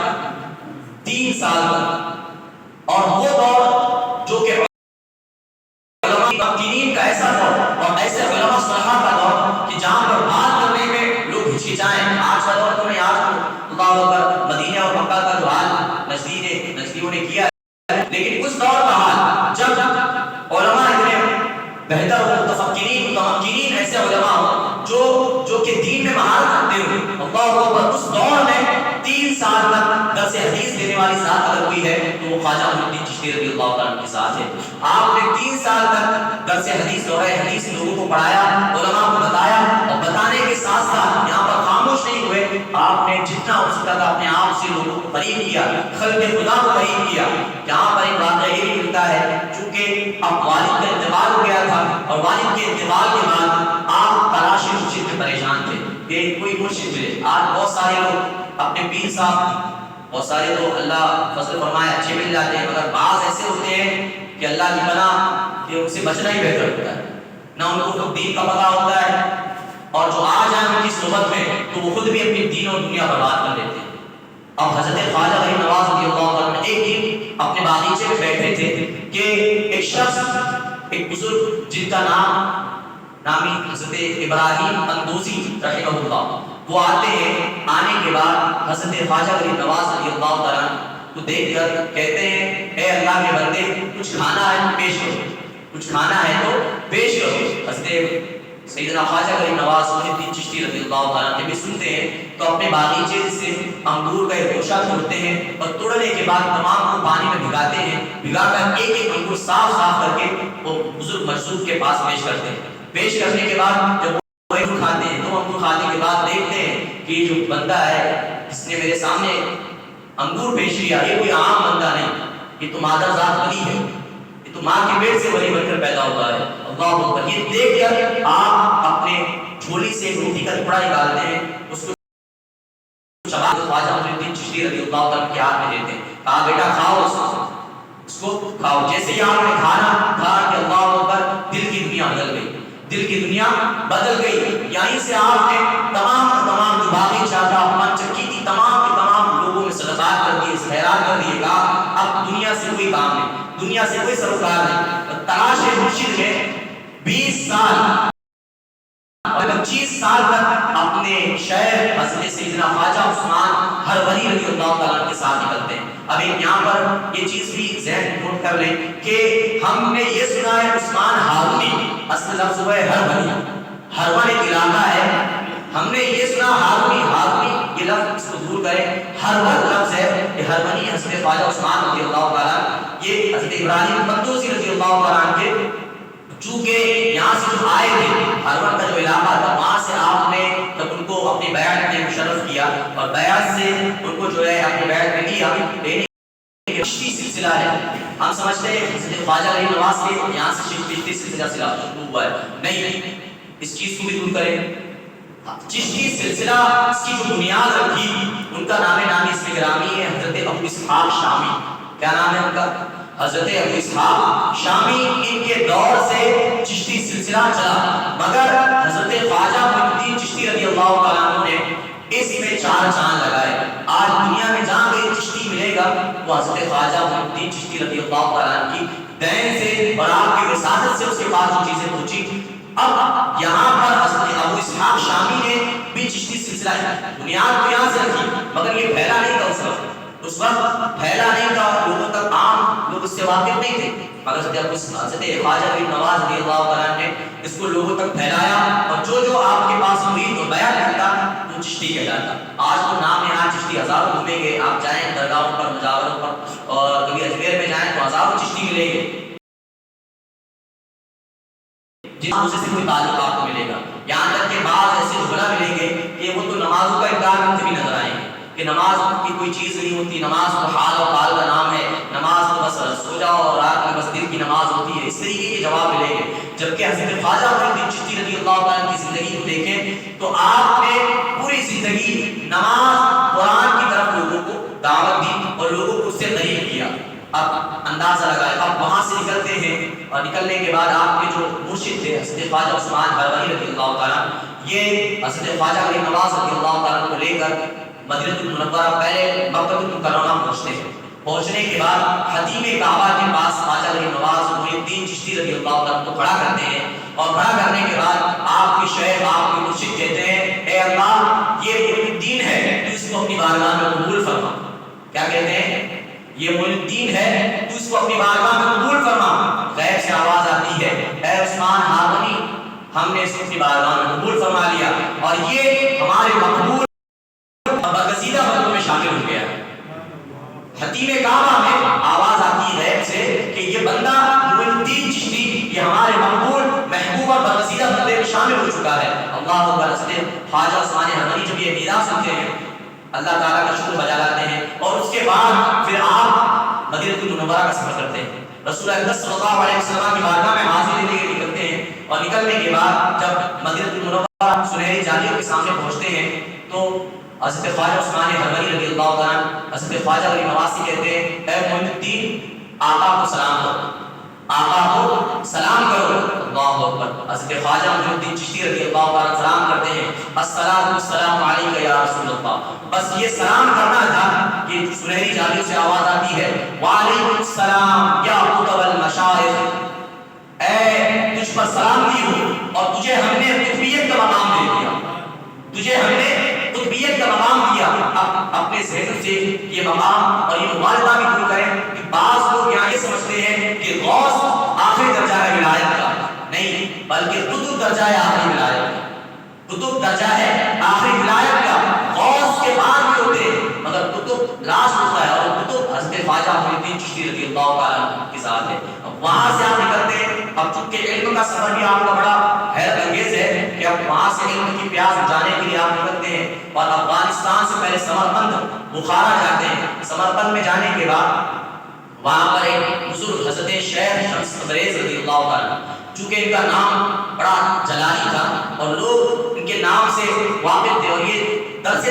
3 سال تک۔ اور وہ دور جو کہ علماء مقینین کا ایسا دور اور ایسے علماء صلحاء کا دور کہ جہاں پر بات کرنے میں لوگ ہچکچائیں۔ آج کا دور تو نہیں، آج تو اللہ اکبر مدینہ اور مکہ کا جو حال نجدیوں نے کیا ہے، لیکن اس دور کا حال جب علماء اتنے بہتر ہو، متفکرین متمکنین ایسے علماء ہو جو کہ دین میں مہارت رکھتے ہو، اللہ اکبر، اس دور میں 3 سال تک درس حدیث دینے والی ذات اگر کوئی ہے تو وہ خواجہ معین الدین چشتی رضی اللہ تعالیٰ کے ساتھ ہے۔ آپ نے 3 سال تک درس حدیث دورہ حدیث لوگوں کو پڑھایا، علماء کو بتایا، اور بتانے کے ساتھ ساتھ یہاں پر خاموش نہیں ہوئے، آپ نے جتنا ہو سکتا تھا اپنے آپ سے لوگوں کو قریب کیا، خلق خدا کو قریب کیا۔ یہاں پر ایک واقعہ یہ بھی ملتا ہے، چونکہ اب والد کا انتقال ہو گیا تھا اور والد کے انتقال کے بعد آپ تلاش مرشد میں پریشان تھے کہ کوئی مرشد ملے۔ آج بہت سارے لوگ اپنے پیر صاحب، بہت سارے تو اللہ فضل فرمائے اچھے مل جاتے ہیں، مگر بعض ایسے ہوتے ہیں کہ اللہ کی پناہ کہ ان سے بچنا ہی بہتر ہوتا ہے، نہ ان کو دین کا پتہ ہوتا ہے، اور جو آ جائیں ان کی صحبت میں تو وہ خود بھی اپنی دین اور دنیا برباد کر لیتے ہیں۔ اب حضرت خواجہ غریب نواز رضی اللہ عنہ ایک دن اپنے باغیچے میں بیٹھے تھے کہ ایک شخص، ایک بزرگ جن کا نامی حضرت ابراہیم اندوزی رحمہ اللہ، وہ آتے ہیں، آنے کے بعد حضرت خواجہ غریب نواز رضی اللہ عنہ کو دیکھ کر کہتے ہیں اے اللہ کے بندے کچھ کھانا ہے تو پیش کرو، کچھ کھانا ہے تو پیش کرو۔ حضرت سیدنا خواجہ غریب نواز محی الدین چشتی رضی اللہ عنہ جب سنتے ہیں تو اپنے باغیچے سے انگور کا ایک گوشہ توڑتے ہیں اور توڑنے کے بعد تمام کو پانی میں بھگاتے ہیں، بھگا کر ایک ایک انگور صاف صاف کر کے وہ بزرگ مجذوب کے پاس پیش کرتے ہیں۔ پیش کرنے کے بعد جب وہ انگور کھاتے ہیں، دو انگور کھانے کے بعد دیکھتے ہیں کہ یہ جو بندہ ہے جس نے میرے سامنے انگور پیش کیا یہ کوئی عام بندہ نہیں، یہ تو مادر ذات ولی ہے، یہ تو ماں کے پیٹ سے ولی بن کر پیدا ہوا ہے۔ اللہ اکبر۔ یہ دیکھ کر آپ اپنے جھولی سے روٹی کا ٹکڑا نکالتے ہیں، اس کو چبا کر خواجہ محی الدین چشتی رضی اللہ عنہ کے ہاتھ میں دیتے ہیں، کہا بیٹا کھاؤ اس کو کھاؤ۔ جیسے ہی آپ نے کھانا کھا کہ اللہ اکبر دل کی دنیا بدل گئی، دل کی دنیا بدل گئی۔ یہیں سے آپ نے تمام جو باغیچہ تھا من چکی تھی تمام کے تمام لوگوں میں صدقات کر دیے، خیرات کر دیے، کہا اب دنیا سے کوئی کام نہیں، دنیا سے کوئی سروکار نہیں۔ تلاش مرشد میں 20 سال اور 25 سال تک اپنے شیخ حضرت سیدنا خواجہ عثمان ہروری رضی اللہ تعالیٰ کے ساتھ نکلتے ہیں۔ اب ایک یہاں پر یہ چیز بھی ذہن نوٹ کر لیں کہ ہم نے یہ سنا ہے عثمان ہارونی، اصل لفظ ہے ہروری، ہرون ایک علاقہ ہے، ہم نے یہ سنا ہارونی یہ لفظ اس کو دور کریں، ہرون لفظ ہے کہ ہرونی حضرت خواجہ عثمان رضی اللہ تعالیٰ، یہ حضرت ابراہیم اندوزی رضی اللہ تعالیٰ کے چونکہ یہاں سے جو آئے تھے ہرون کا جو علاقہ تھا وہاں سے آپ نے جب ان کو اپنی بیعت میں مشرف کیا اور بیعت سے ان کو جو ہے اپنی بیعت میں لیا، لینے کے چشتی سلسلہ ہے، ہم سمجھتے ہیں حضرت خواجہ غریب نواز کے یہاں سے چشتی سلسلہ شروع ہوا ہے، نہیں، اس چیز کو بھی دور کریں۔ چشتی سلسلہ اس کی جو بنیاد رکھی ان کا نامی اس میں گرامی ہے حضرت ابو اسحاق شامی۔ کیا نام ہے ان کا؟ حضرت ابو اسحاق شامی۔ ان کے دور سے چشتی سلسلہ چلا، مگر حضرت خواجہ محی الدین چشتی رضی اللہ تعالیٰ عنہ نے اس میں 4 چاند لگائے۔ آج دنیا میں جہاں کوئی چشتی ملے گا وہ حضرت خواجہ محی الدین چشتی رضی اللہ تعالیٰ عنہ کی دین سے اور آپ کی وساطت سے اس کے پاس جو چیزیں پہنچی۔ اب یہاں پر حضرت ابو اسحاق شامی نے بھی چشتی سلسلہ بنیاد کو یہاں سے رکھی، مگر یہ پھیلا نہیں تھا اس وقت پھیلا نہیں تھا، لوگوں تک عام لوگ اس سے واقف نہیں تھے، مگر حضرت خواجہ غریب نواز رضی اللہ عنہ نے اس کو لوگوں تک پھیلایا، اور جو آپ کے پاس مرید اور بیعت کرتا وہ چشتی کہلاتا۔ آج تو نام ہے، آج چشتی ہزاروں گھومیں گے، آپ جائیں درگاہوں پر، مجاوروں پر، اور کبھی اجمیر میں جائیں تو ہزاروں چشتی ملیں گے، جن سے کوئی تعلق آپ کو ملے گا۔ یہاں تک کہ بعض ایسے جملہ ملیں گے کہ وہ تو نمازوں کا انکار کرتے بھی نظر آئیں گے کہ نماز کی کوئی چیز نہیں ہوتی، نماز تو حال و قال کا نام ہے، نماز تو بس سو جاؤ اور رات میں بس دل کی نماز ہوتی ہے، اس طریقے کے جواب ملیں گے۔ جبکہ حضرت خواجہ محی الدین چشتی رضی اللہ تعالیٰ کی زندگی کو دیکھیں تو آپ نے پوری زندگی نماز قرآن کی طرف لوگوں کو دعوت دی اور لوگوں کو اس سے قریب کیا۔ اب اندازہ لگائے، اب وہاں سے نکلتے ہیں اور نکلنے کے بعد آپ کے جو مرشد تھے حضرت خواجہ عثمان ہروری رضی اللہ تعالیٰ، یہ حضرت خواجہ غریب نواز رضی اللہ تعالیٰ کو لے کر مدینہ المنورہ پہلے مکہ المکرمہ پہنچتے ہیں۔ پہنچنے کے بعد خطیب کعبہ کے پاس خواجہ غریب نواز محی الدین چشتی رضی اللہ تعالیٰ کو کھڑا کرتے ہیں، اور کھڑا کرنے کے بعد آپ کے شیخ آپ کے مرشد کہتے ہیں اے اللہ یہ محی الدین ہے تو اس کو اپنی بارگاہ میں قبول فرما۔ کیا کہتے ہیں؟ یہ محی الدین ہے تو اس کو اپنی بارگاہ میں قبول فرما۔ غیب سے آواز آتی ہے اے عثمان ہارونی ہم نے اس کو اپنی بارگاہ میں قبول فرما لیا اور یہ ہمارے مقبول برگزیدہ بندوں میں شامل ہو گیا۔ خطیب کعبہ میں آواز آتی ہے غیب سے کہ یہ بندہ محی الدین چشتی یہ ہمارے مقبول محبوب اور برگزیدہ بندے میں شامل ہو چکا ہے۔ اللہ اکبر۔ حضرت خواجہ عثمان ہروری جب یہ ندا سنتے ہیں اللہ تعالیٰ کا شکر بجا لاتے ہیں، اور اس کے بعد پھر آپ مدینہ المنورہ کا سفر کرتے ہیں۔ رسول اللہ صلی اللہ علیہ وسلم کی بارگاہ میں حاضری دینے کے لیے نکلتے ہیں، اور نکلنے کے بعد جب مدینہ المنورہ سنہری جالیوں کے سامنے پہنچتے ہیں تو حضرت خواجہ عثمان حرمنی رضی اللہ عنہ حضرت خواجہ غریب نواز سے کہتے ہیں، اے معین الدین آقا کو سلام کرو، آقا کو سلام کرو۔ اللہ اکبر۔ حضرت خواجہ معین الدین چشتی رضی اللہ عنہ سلام کرتے ہیں، الصلاۃ والسلام علیک یا رسول اللہ۔ بس یہ سلام کرنا تھا کہ سنہری جالیوں سے آواز آتی ہے، وعلیکم السلام یا قطب المشائخ، اے تجھ پر سلامتی ہو، اور تجھے ہم نے قطبیت کا مقام دے دیا، تجھے ہم نے قطبیت کا مقام دیا۔ اب اپنے ذہن سے یہ مقام اور یہ مبالغہ بھی دور کریں کہ بعض لوگ یہاں یہ سمجھتے ہیں کہ غوث آخری درجہ ہے ولایت کا، نہیں، بلکہ قطب درجہ ہے آخری ولایت کا، قطب درجہ ہے آخری ولایت کا۔ غوث کے بعد بھی ہوتے ہیں مگر قطب لاسٹ ہوتا ہے، اور قطب حضرت خواجہ معین الدین چشتی رضی اللہ تعالیٰ کے ساتھ ہے۔ اب وہاں سے آپ نکلتے ہیں، اب چونکہ علم کا سفر بھی آپ کا بڑا حیرت انگیز ہے کہ اب وہاں سے علم کی پیاس بجھانے کے لیے آپ نکلتے ہیں، اور افغانستان سے پہلے سمرقند بخارا جاتے ہیں۔ سمرقند میں جانے کے بعد وہاں پر ایک بزرگ حضرت شیخ شمس تبریز رضی اللہ تعالیٰ، چونکہ ان کا نام بڑا جلالی تھا اور لوگ ان کے نام سے واقف تھے، اور یہ درس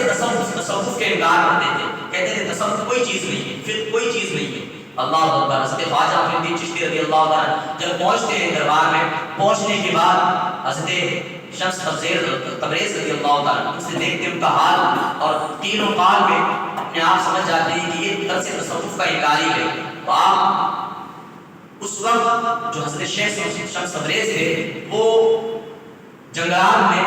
تصوف کے انکار کرتے تھے، کہتے تھے تصوف کوئی چیز نہیں ہے، فقہ کوئی چیز نہیں ہے۔ اللہ اکبر۔ حضرت خواجہ معین الدین چشتی رضی اللہ عنہ جب پہنچتے ہیں دربار میں، پہنچنے کے بعد حضرت شمس تبریز رضی اللہ عنہ ان سے دیکھتے ان کا حال، اور تینوں قال میں اپنے آپ سمجھ جاتے ہیں کہ یہ درس تصوف کا انکاری ہے۔ تو آپ اس وقت جو حضرت شیخ شمس تبریز تھے وہ جنگلات میں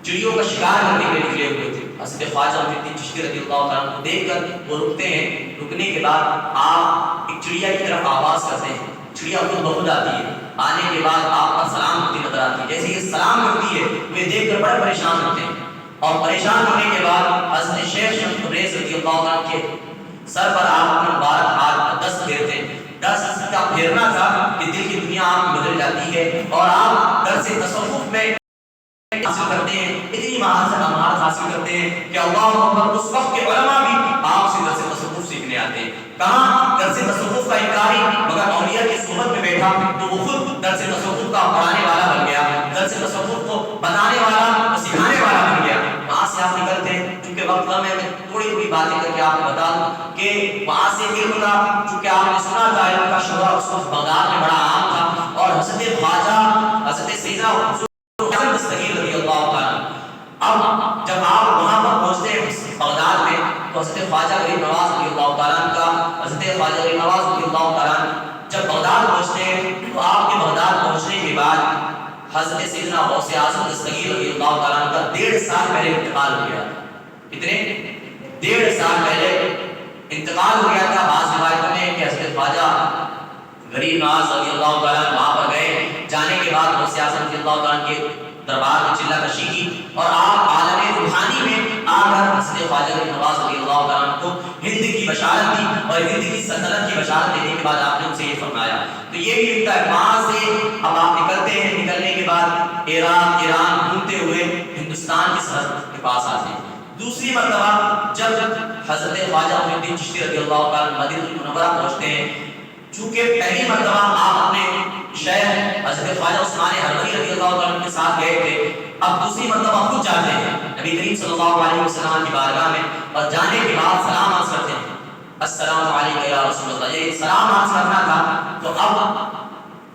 چڑیوں کا شکار کرنے کے لیے نکلے ہوئے تھے۔ حضرت خواجہ معین الدین چشتی رضی اللہ عنہ کو دیکھ کر وہ رکتے ہیں، رکنے کے بعد آپ ایک چڑیا کی طرف آواز کرتے ہیں، چڑیا خود بخود آتی ہے، آنے کے بعد آپ پر سلام کرتی نظر آتی ہے۔ جیسے یہ سلام کرتی ہے وہ دیکھ کر بڑے پریشان ہوتے ہیں، اور پریشان ہونے کے بعد حضرت شیخ شمس تبریز رضی اللہ عنہ کے سر پر آپ اپنا مبارک ہاتھ دست پھیرتے ہیں۔ دست کا پھیرنا تھا کہ دل کی دنیا آپ کی بدل جاتی ہے، اور آپ درس تصوف میں حاصل کرتے ہیں، اتنی مہارت حاصل کرتے ہیں کہ اللہ اکبر، اس وقت کے علماء بھی آپ سے درس تصوف سیکھنے آتے ہیں۔ کہاں درس تصوف کا انکاری، مگر اولیاء کی صحبت میں بیٹھا تو وہ خود درس تصوف کا پڑھانے والا بن گیا، درس تصوف کو بتانے والا، سکھانے والا بن گیا۔ وہاں سے آپ نکلتے ہیں، چونکہ وقت میں تھوڑی تھوڑی باتیں کر کے آپ کو بتا دوں کہ وہاں سے علم کا، چونکہ آپ نے سنا تھا علم کا شعبہ اس وقت بغداد میں بڑا عام تھا، اور حضرت خواجہ حضرت سیدنا دستگیر رضی اللہ تعالیٰ، اب جب آپ وہاں پر پہنچتے ہیں بغداد میں تو حضرت خواجہ غریب نواز رضی اللہ تعالیٰ کا، حضرت خواجہ غریب نواز رضی اللہ تعالیٰ جب بغداد پہنچتے ہیں تو آپ کے بغداد پہنچنے کے بعد حضرت سیدنا غوث اعظم دستگیر رضی اللہ تعالیٰ کا 1.5 سال پہلے انتقال ہو گیا۔ اتنے 1.5 سال پہلے انتقال ہو گیا تھا۔ بعض روایتوں میں کہ حضرت خواجہ غریب نواز رضی اللہ تعالیٰ وہاں پر گئے، جانے کے بعد غوث اعظم رضی اللہ تعالیٰ کے دربار میں چلہ کشی کی، اور آپ عالم روحانی میں آ کر حضرت خواجہ غریب نواز رضی اللہ تعالیٰ کو ہند کی بشارت دی، اور ہند کی سلطنت کی بشارت دینے کے بعد آپ نے ان سے یہ فرمایا۔ تو یہ بھی ان کا وہاں سے اب آپ نکلتے ہیں، نکلنے کے بعد عراق ایران گھومتے ہوئے ہندوستان کی سرحد کے پاس آتے ہیں۔ دوسری مرتبہ جب حضرت خواجہ معین الدین چشتی رضی اللہ تعالیٰ مدینہ المنورہ پہنچتے ہیں، چونکہ پہلی مرتبہ آپ اپنے شیخ حضرت خواجہ عثمان حرمنی رضی اللہ عنہ کے ساتھ گئے تھے، اب دوسری مرتبہ خود جاتے ہیں نبی کریم صلی اللہ علیہ وسلم کی بارگاہ میں، اور جانے کے بعد سلام عرض کرتے ہیں، السلام علیکم یا رسول اللہ۔ یہ سلام عرض کرنا تھا تو اب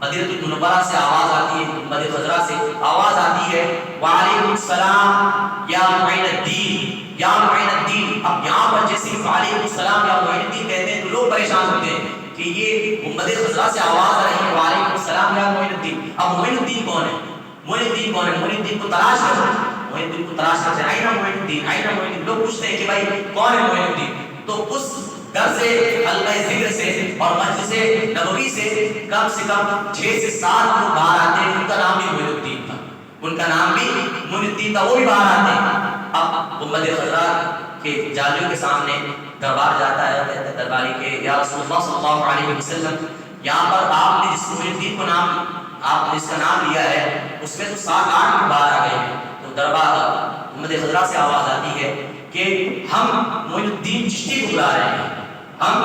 مدینہ المنورہ سے آواز آتی ہے، مدینہ خضرا سے آواز آتی ہے، وعلیکم السلام یا معین الدین، یا معین الدین۔ اب یہاں پر جیسے وعلیکم السلام یا معین الدین کہتے ہیں تو لوگ پریشان ہوتے ہیں کہ یہ مدینہ خضرا سے آواز آ رہی ہے وعلیکم السلام یا معین الدین۔ اب معین الدین کون ہے؟ معین الدین کون ہے؟ معین الدین کو تلاش کرتے ہیں، معین الدین کو تلاش کرتے ہیں، آئینہ معین الدین، آئینہ معین الدین۔ لوگ پوچھتے ہیں کہ بھائی کون ہے معین الدین؟ تو اس در سے حلقہ ذکر سے اور مجلس نبوی سے کم 6 سے 7 لوگ باہر آتے ہیں، ان کا نام بھی معین الدین تھا، ان کا نام بھی معین الدین تھا، وہ بھی باہر آتے ہیں۔ اب امت خضرا کے جالیوں کے سامنے دربار جاتا ہے، کہتا ہے درباری کے یا رسول اللہ صلی اللہ علیہ وسلم، یہاں پر آپ نے جس معین الدین کو نام، آپ نے جس کا نام لیا ہے اس میں تو 7-8 لوگ باہر آ گئے ہیں۔ تو دربار امت خضرا سے آواز آتی ہے کہ ہم معین الدین چشتی کو بلا رہے ہیں، ہم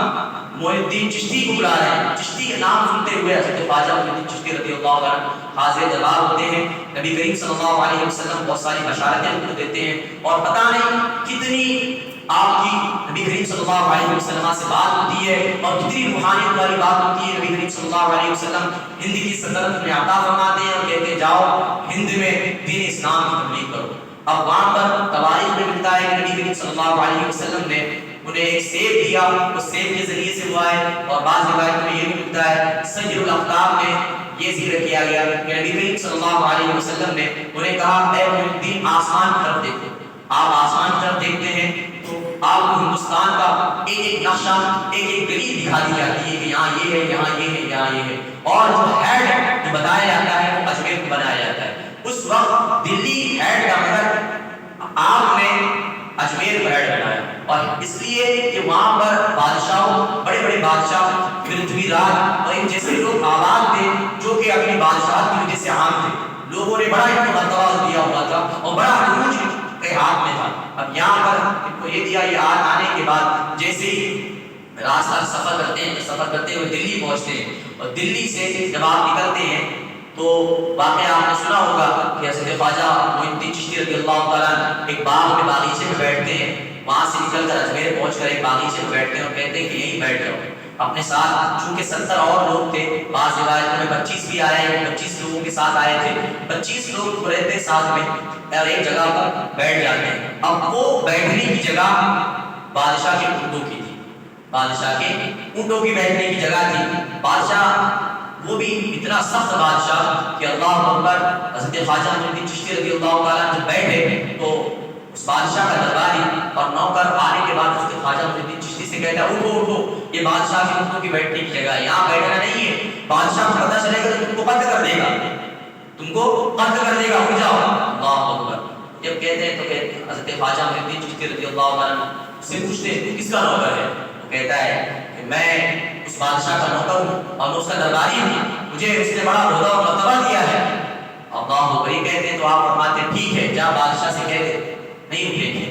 معین الدین چشتی کو بلا رہے ہیں۔ چشتی کا نام سنتے ہوئے حضرت خواجہ معین الدین چشتی رضی اللہ عنہ حاضر دربار ہوتے ہیں، نبی کریم صلی اللہ علیہ وسلم بہت ساری بشارتیں ان کو دیتے ہیں، اور پتہ نہیں کتنی آپ کی نبی کریم صلی اللہ علیہ وسلم سے بات ہوتی ہے، اور کتنی روحانیت والی بات ہوتی ہے۔ نبی کریم صلی اللہ علیہ وسلم ہند کی سلطنت میں عطا فرماتے ہیں اور کہتے ہیں جاؤ ہند میں دین اسلام کی تبلیغ کرو۔ اب وہاں پر تواریخ میں ملتا ہے کہ نبی کریم صلی اللہ علیہ وسلم نے انہیں ایک سیب دیا، اس سیب کے ذریعے سے ہوا ہے، اور بعض روایت میں یہ بھی ملتا ہے، سجر الاقدام میں یہ ذکر کیا گیا کہ نبی کریم صلی اللہ علیہ وسلم نے انہیں کہا اے معین الدین آسمان کی طرف دیکھو۔ آپ آسمان کی طرف دیکھتے ہیں تو آپ کو ہندوستان کا ایک ایک نقشہ، ایک ایک گلی دکھا دی جاتی ہے کہ یہاں یہ ہے، یہاں یہ ہے، یہاں یہ ہے، اور جو ہیڈ جو بتایا جاتا ہے وہ اجمیر کو بنایا جاتا ہے۔ اس وقت دلی ہیڈ کا مطلب آپ نے اجمیر کو ہیڈ بنایا، اور اس لیے کہ وہاں پر بادشاہوں، بڑے بڑے بادشاہ، پرتھوی راج اور ان جیسے لوگ آباد تھے جو کہ اپنی بادشاہت کی وجہ سے عام تھے، لوگوں نے بڑا ان کو مرتبہ دیا ہوا تھا اور بڑا عروج کے ہاتھ میں تھا۔ اب یہاں پر ان کو یہ دیا، یہ آنے کے بعد جیسے ہی راستہ سفر کرتے ہیں، سفر کرتے ہوئے دلی پہنچتے ہیں، اور دلی سے جب آپ نکلتے ہیں تو واقعہ آپ نے سنا ہوگا کہ حضرت خواجہ معین الدین چشتی رضی اللہ تعالیٰ عنہ ایک باغ میں باغیچے میں بیٹھتے ہیں، وہاں سے نکل کر اجمیر پہنچ کر ایک باغیچے میں بیٹھتے ہیں اور کہتے ہیں کہ یہیں بیٹھ جاؤ اپنے ساتھ۔ چونکہ 70 اور لوگ تھے، بعض روایتوں میں 25 بھی آئے ہیں، 25 لوگوں کے ساتھ آئے تھے، 25 لوگ رہتے ہیں ساتھ میں اور ایک جگہ پر بیٹھ جاتے ہیں۔ اب وہ بیٹھنے کی جگہ بادشاہ کے اونٹوں کی تھی، بادشاہ کے اونٹوں کی بیٹھنے کی جگہ تھی۔ بادشاہ وہ بھی اتنا سخت بادشاہ کہ اللہ اکبر، حضرت خواجہ معین الدین چشتی رضی اللہ تعالیٰ جب بیٹھے تو اس بادشاہ کا درباری اور نوکر آنے کے بعد حضرت خواجہ معین الدین چشتی سے کہتا ہے اٹھو اٹھو، یہ بادشاہ کے اونٹوں کی بیٹھنے کی جگہ ہے، یہاں بیٹھنا نہیں ہے، بادشاہ کو پتہ چلے گا تو تم کو قتل کر دے گا، تم کو قتل کر دے گا، اٹھ جاؤ۔ اللہ اکبر جب کہتے ہیں تو حضرت خواجہ معین الدین چشتی رضی اللہ عنہ سے پوچھتے ہیں تو کس کا نوکر ہے؟ وہ کہتا ہے کہ میں اس بادشاہ کا نوکر ہوں اور میں اس کا درباری ہوں، مجھے اس نے بڑا عہدہ اور مرتبہ دیا ہے۔ اللہ اکبر کہتے ہیں تو آپ فرماتے ہیں ٹھیک ہے جا بادشاہ سے کہہ دے نہیں اٹھیں گے،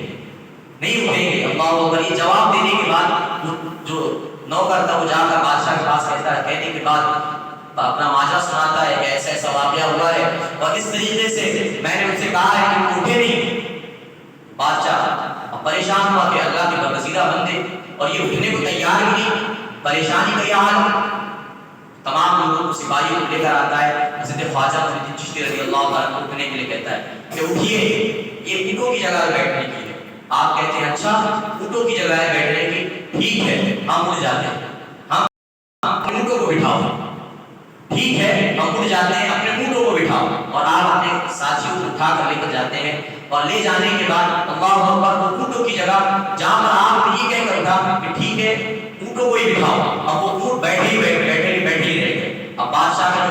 نہیں اٹھیں گے۔ اللہ اکبر یہ جواب دینے کے بعد جو نوکر تھا وہ جا کر بادشاہ کے پاس کہتا ہے، کہنے کے بعد اپنا ماجرا سناتا ہے کہ ایسا ایسا واقعہ ہوا ہے اور اس طریقے سے میں نے ان سے کہا ہے کہ وہ اٹھے نہیں۔ بادشاہ پریشان ہوا کہ اللہ کے برگزیدہ بندے اور یہ اٹھنے کو تیار ہی نہیں، پریشانی کا یہ حال۔ تمام لوگوں کو سپاہیوں کو لے کر آتا ہے، حضرت خواجہ معین الدین چشتی رضی اللہ تعالیٰ کو اٹھنے کے لیے کہتا ہے کہ اٹھیے، یہ اونٹوں کی جگہ بیٹھنے کی ہے۔ آپ کہتے ہیں اچھا اونٹوں کی جگہ ہے بیٹھنے کی، ٹھیک ہے ہم اٹھ جاتے ہیں، ہم اپنے اونٹوں کو بٹھاؤ، ٹھیک ہے ہم اٹھ جاتے ہیں، اپنے اونٹوں کو بٹھاؤ، اور آپ اپنے ساتھیوں کو اٹھا کر لے کر جاتے ہیں، اور لے جانے کے بعد اللہ اکبر وہ اونٹوں کی جگہ جہاں پر آپ نے یہ کہہ کر اٹھا کہ ٹھیک ہے اونٹوں کو ہی بٹھاؤ، اب وہ اونٹ بیٹھے ہی رہ گئے۔ اب بادشاہ کا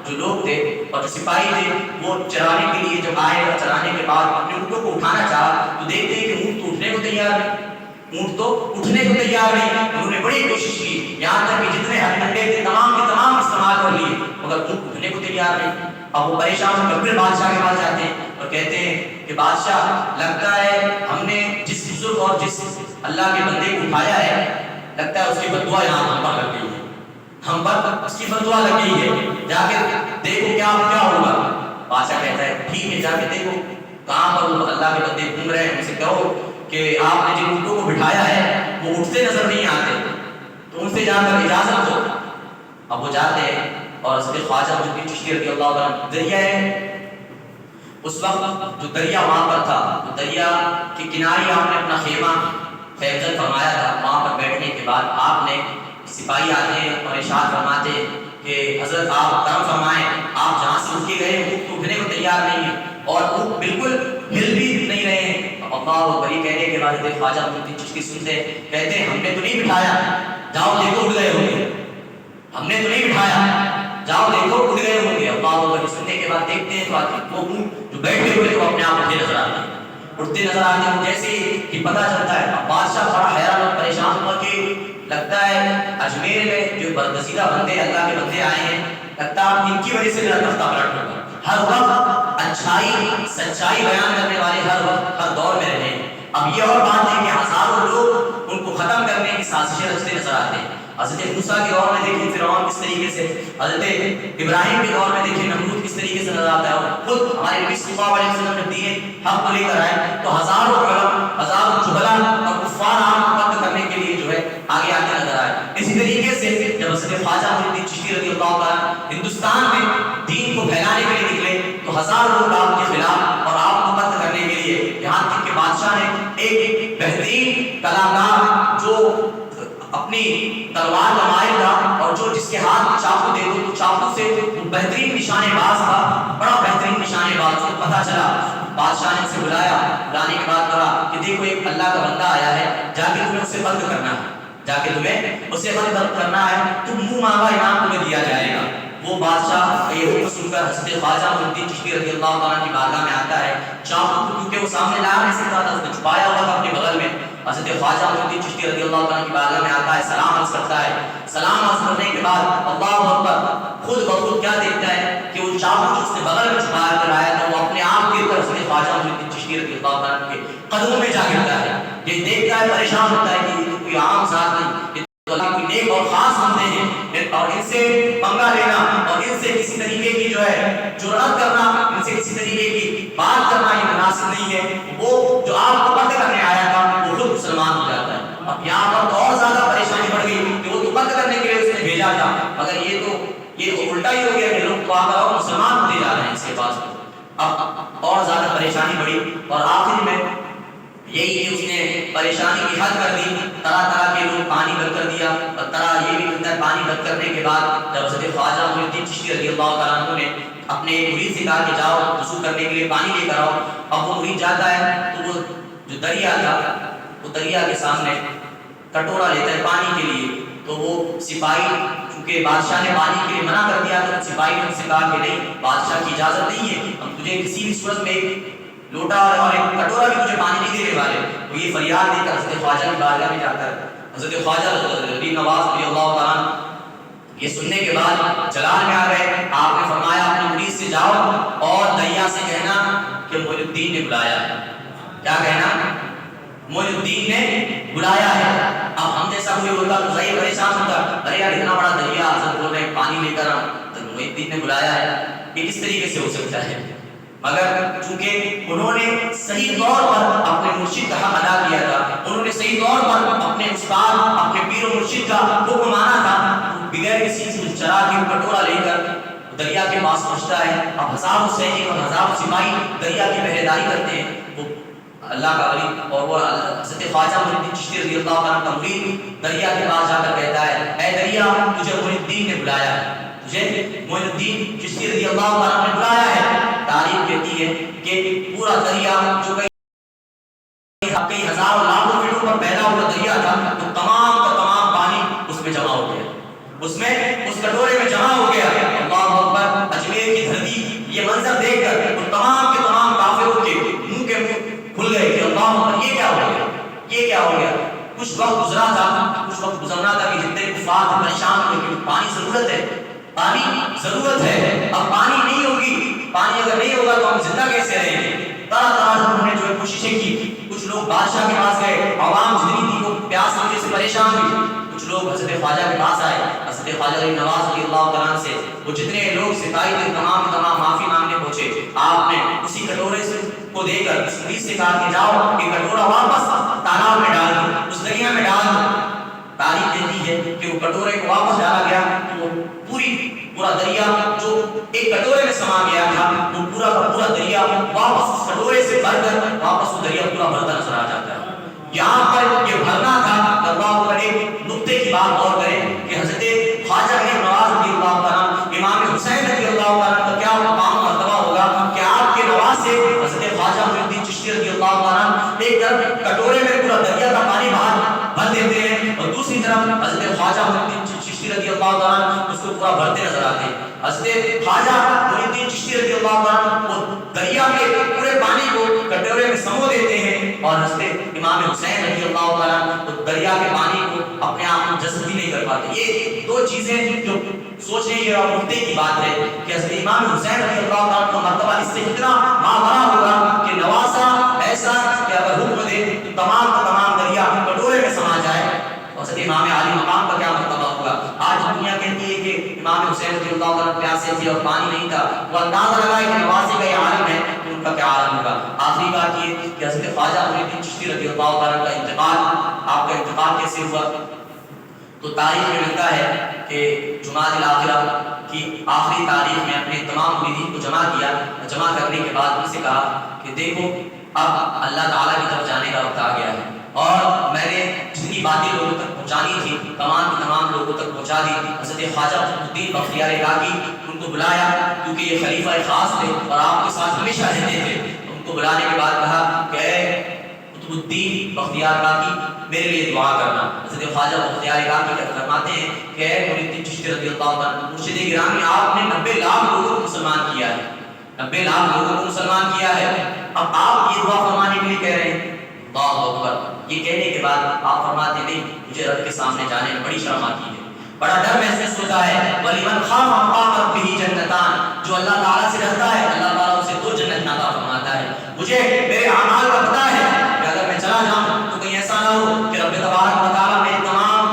جو لوگ تھے اور جو سپاہی تھے وہ چرانے کے لیے جب آئے اور چرانے کے بعد اپنے اونٹوں کو اٹھانا چاہا تو دیکھتے ہیں کہ اونٹ تو اٹھنے کو تیار نہیں، اونٹ تو اٹھنے کو تیار نہیں۔ انہوں نے بڑی کوشش کی، یہاں تک کہ جتنے ہتھ کنڈے تھے تمام کے تمام استعمال کر لیے مگر اونٹ اٹھنے کو تیار نہیں۔ اب وہ پریشان ہو کر پھر بادشاہ کے پاس جاتے ہیں اور کہتے ہیں کہ بادشاہ لگتا ہے ہم نے جس بزرگ اور جس اللہ کے بندے کو اٹھایا ہے لگتا ہے اس کی بددعا یہاں ہم پر لگ گئی ہے، ہم پر اس کی بددعا لگ گئی ہے، جا کے دیکھو کیا ہوگا۔ بادشاہ کہتا ہے ٹھیک ہے جا کے دیکھو کہاں پر وہ اللہ کے بندے گھوم رہے ہیں، ان سے کہو کہ آپ نے جن اونٹوں کو بٹھایا ہے وہ اٹھتے نظر نہیں آتے تو ان سے جا کر اجازت دو۔ اب وہ جاتے ہیں اور حضرت خواجہ معین الدین چشتی رضی اللہ عنہ دریا ہے، اس وقت جو دریا وہاں پر تھا تو دریا کے کنارے آپ نے اپنا خیمہ خیمزن فرمایا تھا، وہاں پر بیٹھنے کے بعد آپ نے سپاہی آتے ہیں اور ارشاد فرماتے کہ حضرت آپ کرم فرمائیں، آپ جہاں سے اٹھ کے گئے اونٹ تو اٹھنے کو تیار نہیں ہے اور اونٹ بالکل ہل بھی نہیں رہے ہیں۔ اللہ بری کہنے کے بعد حضرت خواجہ معین الدین چشتی سنتے کہتے ہیں ہم نے تو نہیں بٹھایا، جاؤ دیکھو اڑ گئے ہوں گے، ہم نے تو نہیں بٹھایا، جاؤ دیکھو اڑ گئے ہوں گے۔ اللہ بری سننے کے بعد دیکھتے ہیں تو وہ اونٹ جو بیٹھے ہوئے تھے وہ اپنے آپ اٹھے نظر آتے ہیں، اٹھتے نظر آتے ہیں۔ جیسے ہی پتہ چلتا ہے بادشاہ بڑا حیران اور پریشان ہوا کہ لگتا ہے اجمیر میں جو برگزیدہ بندے اللہ کے بندے آئے ہیں لگتا ہے ان کی وجہ سے میرا تختہ پلٹ ہوگا۔ ہر وقت اچھائی سچائی بیان کرنے والے ہر وقت ہر دور میں رہے، اب یہ اور بات ہے کہ ہزاروں لوگ ان کو ختم کرنے کی سازشیں رچتے نظر آتے ہیں۔ حضرت موسیٰ کے دور میں دیکھیں فرعون کس طریقے سے، حضرت ابراہیم کے دور میں دیکھیں نمرود کس طریقے سے نظر آتا ہے، اور خود ہمارے نبی صلی اللہ علیہ وسلم نے دین حق کو لے کر آئے تو ہزاروں علم، ہزاروں جہلا اور کفار عام کو قتل کرنے کے لیے جو ہے آگے آتے نظر آئے۔ اسی طریقے سے جب حضرت خواجہ معین الدین چشتی رضی اللہ تعالیٰ ہندوستان میں دین کو پھیلانے کے لیے نکلے تو ہزاروں لوگ آپ کے خلاف اور آپ کو قتل کرنے کے لیے، یہاں تک کہ بادشاہ نے ایک بہترین کلاکار جو اپنی تلوار کا ماہر تھا اور جو جس کے ہاتھ میں چاقو دے دو تو چاقو سے بہترین نشانے باز تھا، بڑا بہترین نشانے باز، کو پتہ چلا، بادشاہ نے اسے بلایا، بلانے کے بعد کہا کہ دیکھو ایک اللہ کا بندہ آیا ہے، جا کے تمہیں اسے قتل کرنا ہے، جا کے تمہیں اسے قتل کرنا ہے، تم منہ مانگا انعام تمہیں دیا جائے گا۔ وہ بادشاہ یہ حکم سن کر حضرت خواجہ معین الدین چشتی رضی اللہ تعالیٰ کی بارگاہ میں آتا ہے، چاقو کو کیونکہ وہ سامنے لا نہیں سکتا تھا، اس نے چھپایا ہوا تھا اپنے بغل میں، حضرت خواجہ معین الدین چشتی رضی اللہ تعالیٰ کی بارگاہ میں آتا ہے، سلام عرض کرتا ہے، سلام عرض کرنے کے بعد اللہ اکبر، خود بخود کیا دیکھتا ہے کہ وہ چاقو جو اس نے بغل میں چھپایا کر آیا تھا وہ اپنے آپ گر کر حضرت خواجہ معین الدین چشتی رضی اللہ تعالیٰ کے قدموں میں جا گرتا ہے۔ یہ دیکھتا ہے پریشان ہوتا ہے کہ یہ کوئی عام ذات نہیں، اللہ کوئی نیک اور خاص بندے ہیں اور ان سے پنگا لینا اور ان سے کسی طریقے کی جو ہے جرأت کرنا، ان سے کسی طریقے کی بات کرنا یہ مناسب نہیں ہے۔ وہ جو آپ کو قتل کرنے آیا تھا وہ خود مسلمان ہو جاتا ہے۔ اب یہاں پر تو اور زیادہ پریشانی بڑھ گئی کہ وہ تو قتل کرنے کے لیے اس نے بھیجا تھا، مگر یہ الٹا ہی ہو گیا کہ لوگ تو آ کر مسلمان ہوتے جا رہے ہیں اس کے پاس۔ اب اور زیادہ پریشانی بڑھی اور آخر میں یہی کہ اس نے پریشانی کی حد کر دی، طرح طرح کے لوگ پانی بند کر دیا، اور طرح یہ بھی ملتا ہے پانی بند کرنے کے بعد جب حضرت خواجہ معین الدین چشتی رضی اللہ تعالیٰ عنہ نے اپنے مرید سے کہا کہ جاؤ وضو کرنے کے لیے پانی لے کر آؤ، اب وہ مرید جاتا ہے تو وہ جو دریا تھا وہ دریا کے سامنے کٹورا لیتا ہے پانی کے لیے، تو وہ سپاہی چونکہ بادشاہ نے پانی کے لیے منع کر دیا تو سپاہی نے اس سے کہا کہ نہیں، بادشاہ کی اجازت نہیں ہے، ہم تجھے کسی بھی صورت میں ایک لوٹا اور ایک کٹورا بھی تجھے پانی نہیں دینے والے۔ تو یہ فریاد دے کر حضرت خواجہ کی بارگاہ میں جاتا ہے، حضرت خواجہ علی نواز رضی اللہ تعالیٰ یہ سننے کے بعد جلال میں آ گئے، آپ نے فرمایا اپنے مرید سے جاؤ اور دریا سے کہنا کہ معین الدین نے بلایا ہے۔ کیا کہنا؟ معین الدین نے بلایا ہے۔ اب ہم جیسا کوئی ہوتا تو ظاہر پریشان ہوتا، ارے یار اتنا بڑا دریا حضرت بول رہے ہیں پانی لے کر معین الدین نے بلایا ہے، یہ کس طریقے سے ہو سکتا ہے؟ مگر چونکہ انہوں نے صحیح طور پر اپنے مرشد کا حق ادا کیا تھا، انہوں نے صحیح طور پر اپنے استاد اپنے پیر و مرشد کا حکم مانا تھا، بغیر کسی سے چرا کے کٹورا لے کر دریا کے پاس پہنچتا ہے۔ اب ہزاروں سینک اور ہزاروں سپاہی دریا کی پہرےداری کرتے ہیں، وہ اللہ کا ولی اور وہ حضرت خواجہ معین الدین چشتی رضی اللہ عنہ کا مرید دریا کے پاس جا کر کہتا ہے، اے دریا تجھے معین الدین نے بلایا ہے، تجھے معین الدین چشتی رضی اللہ عنہ نے بلایا ہے۔ تاریخ کہتی ہے کہ پورا دریا جو کئی ہزار لاکھوں فٹوں پر پھیلا ہوا دریا تھا تو تمام کا تمام پانی اس میں جمع ہو گیا، اس کٹورے میں جمع ہو گیا۔ اللہ اکبر! اجمیر کی دھرتی یہ منظر دیکھ کر وہ تمام کے تمام کافروں کے منہ کھل گئے کہ اللہ اکبر! یہ کیا ہو گیا، یہ کیا ہو گیا؟ کچھ وقت گزرا تھا، کچھ وقت گزرنا تھا کہ جتنے کفار پریشان ہوئے کہ پانی ضرورت ہے، پانی ضرورت ہے، اب پانی نہیں ہوگی، پانی اگر نہیں ہوگا تو ہم زندہ کیسے رہیں گے؟ طرح طرح سے انہوں نے جو ہے کوششیں کی، کچھ لوگ بادشاہ کے پاس گئے، عوام جتنی تھی وہ پیاس کی وجہ سے پریشان ہوئی، کچھ لوگ حضرت خواجہ کے پاس آئے، حضرت خواجہ علی نواز رضی اللہ تعالیٰ سے وہ جتنے لوگ سپاہی تھے تمام معافی مانگنے پہنچے۔ آپ نے اسی کٹورے کو دے کر اس مرید سے کہا کہ جاؤ یہ کٹورا واپس تالاب میں ڈال دو، اس دریا میں ڈال دو۔ تاریخ کہتی ہے کہ وہ کٹورے کو واپس ڈالا گیا تو پورا دریا جو ایک کٹورے میں سما گیا تھا وہ پورا کا پورا دریا واپس اس کٹورے سے بھر کر واپس وہ دریا پورا بھرتا نظر آ جاتا ہے۔ یہاں پر یہ بھرنا تھا، اللہ پر ایک نقطے کی بات غور کریں کہ حضرت خواجہ علی نواز رضی اللہ تعالیٰ امام حسین رضی اللہ تعالیٰ کا کیا مقام مرتبہ ہوگا کہ آپ کے نواز سے حضرت خواجہ معین الدین چشتی رضی اللہ تعالیٰ ایک طرف کٹورے میں پورا دریا کا پانی بھر دیتے ہیں اور دوسری طرف حضرت خواجہ معین الدین چشتی رضی اللہ تعالیٰ اس کو پورا بھرتے نظر آتے ہیں۔ حضرت خواجہ معین الدین چشتی رضی اللہ تعالیٰ وہ دریا کے پورے پانی کو کٹورے میں سمو دیتے ہیں اور حضرت امام حسین رضی اللہ تعالیٰ وہ دریا کے پانی کو اپنے آپ میں جذب بھی نہیں کر پاتے۔ یہ دو چیزیں جو سوچنے کی اور نقطے کی بات ہے کہ حضرت امام حسین رضی اللہ تعالیٰ کا مرتبہ اس سے اتنا ماورا ہوگا کہ نواسا ایسا کہ اگر حکم دے تمام کا تمام دریا کٹورے میں سما جائے، حضرت امام علی مقام کا کیا مرتبہ ہوگا؟ آج دنیا کہتی ہے کہ امام حسین رضی اللہ عنہ پیاسے تھے اور پانی نہیں تھا، وہ اندازہ لگائے کہ نوازے کا یہ عالم ہے کہ ان کا کیا عالم ہوگا۔ آخری بات یہ کہ حضرت خواجہ معین الدین چشتی رضی اللہ عنہ کا انتقال، آپ کا انتقال کیسے ہوا؟ تو تاریخ میں ملتا ہے کہ جمعہ الآخرہ کی آخری تاریخ میں اپنے تمام مریدین کو جمع کرنے کے بعد ان سے کہا کہ دیکھو اب اللہ تعالیٰ کی طرف جانے کا وقت آ گیا ہے، اور میں نے جتنی باتیں لوگوں تک پہنچانی تھی تمام کی تمام لوگوں تک پہنچا دی۔ حضرت خواجہ الدین بختیار کاکی ان کو بلایا، کیونکہ یہ خلیفہ خاص تھے اور آپ کے ساتھ ہمیشہ رہتے تھے، ان کو بلانے کے بعد کہا کہ قطب الدین بختیار کاکی میرے لیے دعا کرنا۔ حضرت خواجہ بختیار کاکی فرماتے ہیں کہ معین الدین چشتی رضی اللہ عنہ، مرشد گرامی آپ نے 90 لاکھ لوگوں کو مسلمان کیا ہے، 90 لاکھ لوگوں کو مسلمان کیا ہے، اب آپ یہ دعا فرمانے کے لیے کہہ رہے ہیں؟ اللہ اکبر۔ یہ کہنے کے بعد آپ فرماتے نہیں، مجھے رب کے سامنے جانے میں بڑی شرم آتی ہے، بڑا ڈر محسوس ہوتا ہے۔ وَلِمَنْ خَافَ مَقَامَ رَبِّهِ جَنَّتَانِ، جو اللہ تعالیٰ سے ڈرتا ہے اللہ تعالیٰ اسے 2 جنت عطا فرماتا ہے۔ مجھے میرے اعمال کا پتہ ہے کہ اگر میں چلا جاؤں تو کہیں ایسا نہ ہو کہ رب تبارک و تعالیٰ میرے تمام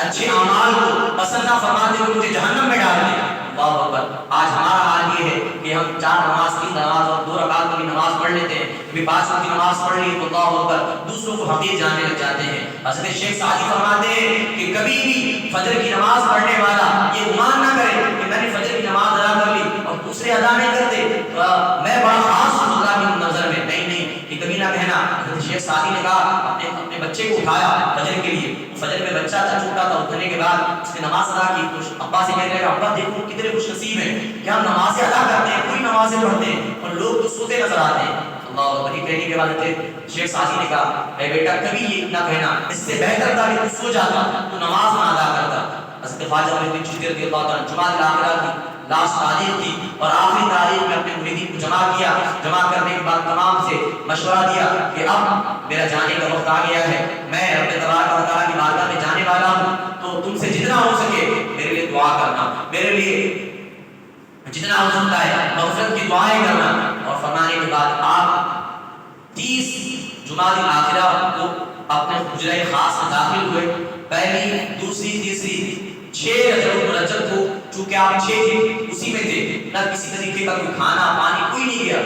اچھے اعمال کو پسند نہ فرماتے ہوئے مجھے جہنم میں ڈال دے۔ اللہ اکبر۔ آج ہمارا حال یہ ہے کہ ہم 4 نماز 3 نماز اور 2 رکعت کی نماز پڑھ لیتے ہیں، کبھی 5 وقت کی نماز پڑھ لی تو اللہ اکبر دوسروں کو حقیر جاننے لگ جاتے ہیں۔ حضرت شیخ سعدی فرماتے ہیں کہ کبھی بھی فجر کی نماز پڑھنے والا یہ گمان نہ کرے کہ میں نے فجر کی نماز ادا کر لی اور دوسرے ادا نہیں کرتے میں بڑا خاص ہوں اللہ کی نظر میں، نہیں، یہ کبھی نہ کہنا۔ حضرت شیخ سعدی نے کہا اپنے بچے کو اٹھایا فجر کے لیے، فجر میں بچہ تھا چھوٹا تھا، اٹھنے کے بعد اس نے نماز ادا کی، ابا سے کہنے لگا ابا دیکھو کتنے خوش نصیب ہیں کہ ہم نمازیں ادا کرتے ہیں، پوری نمازیں پڑھتے ہیں اور لوگ تو سوتے نظر آتے ہیں۔ اللہ اکبر۔ یہ کہنے کے بعد شیخ سعدی نے کہا اے بیٹا کبھی یہ نہ کہنا، اس سے بہتر تھا کہ تو سو جاتا تو نماز نہ ادا کرتا۔ حضرت خواجہ معین الدین چشتی رضی اللہ عنہ جمعہ الآخرہ کی لاسٹ تاریخ تھی اور آخری تاریخ میں اپنے مریدین کو جمع کیا، جمع کرنے کے بعد تمام سے مشورہ دیا کہ اب میرا جانے کا وقت آ گیا ہے، میں رب تبارک و تعالیٰ کی بارگاہ میں جانے والا ہوں، تو تم سے جتنا ہو سکے میرے لیے دعا کرنا، میرے لیے جتنا ہو سکتا ہے مغفرت کی دعائیں کرنا۔ اور فرمانے کے بعد آپ 30 جمعہ الآخرہ کو اپنے حجرہ خاص میں داخل ہوئے، پہلی دوسری تیسری 6 رجب کو، چونکہ آپ 6 دن اسی میں تھے، نہ کسی طریقے کا کوئی کھانا پانی کوئی نہیں گیا،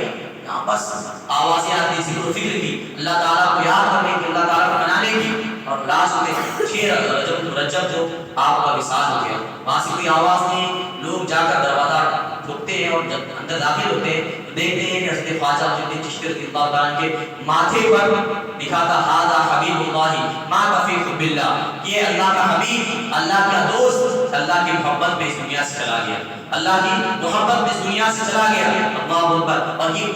یہاں بس آوازیں آتی ذکر و فکر کی، اللہ تعالیٰ کو یاد کرنے کی، اللہ تعالیٰ کو منانے کی، اور لاسٹ میں 6 رجب کو آپ کا وصال ہو گیا۔ وہاں سے کوئی آواز نہیں، لوگ جا کر دروازہ ٹھوکتے ہیں اور جب اندر داخل ہوتے ہیں تو دیکھتے ہیں کہ حضرت خواجہ معین الدین چشتی رضی اللہ عنہ کے ماتھے پر لکھا تھا ھذا حبیب اللہ ما کفی حب اللہ، یہ اللہ کا حبیب، اللہ کا دوست، اللہ کی محبت میں اس دنیا سے چلا گیا، اللہ کی محبت میں اس دنیا سے چلا گیا۔ اللہ اکبر۔ اور یہ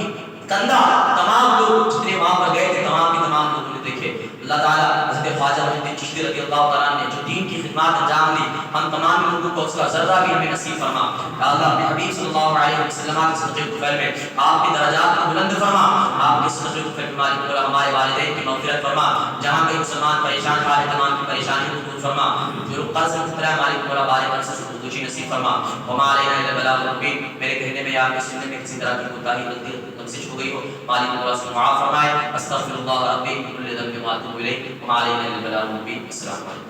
کندھا تمام لوگ جتنے وہاں پر گئے تھے تمام کے تمام لوگوں نے دیکھے۔ اللہ تعالیٰ حضرت خواجہ معین الدین چشتی رضی اللہ عنہ نے جو دین کی خدمات انجام دی، ہم تمام لوگوں کو اس کا ذرہ بھی ہمیں نصیب فرما۔ یا اللہ اپنے حبیب صلی اللہ علیہ وسلم کے صدقے طفیل میں آپ کی درجات کو بلند فرما، آپ کے صدقے طفیل میں ہمارے والدین کی مغفرت فرما، جہاں کئی مسلمان پریشان حال تمام کی پریشانیوں کو دور فرما، جو لوگ قرض مبتلا مالک مولا بارک انصر کو دوشی نصیب فرما۔ وما علینا الا البلاغ المبین۔ میرے کہنے میں یا آپ کے سننے میں کسی طرح کی کوتاہی غلطی لفظ ہو گئی ہو مالک مولا سے معاف فرمائے۔ استغفر اللہ ربی من کل ذنب واتوب الیہ۔ وما علینا الا البلاغ المبین۔ السلام علیکم۔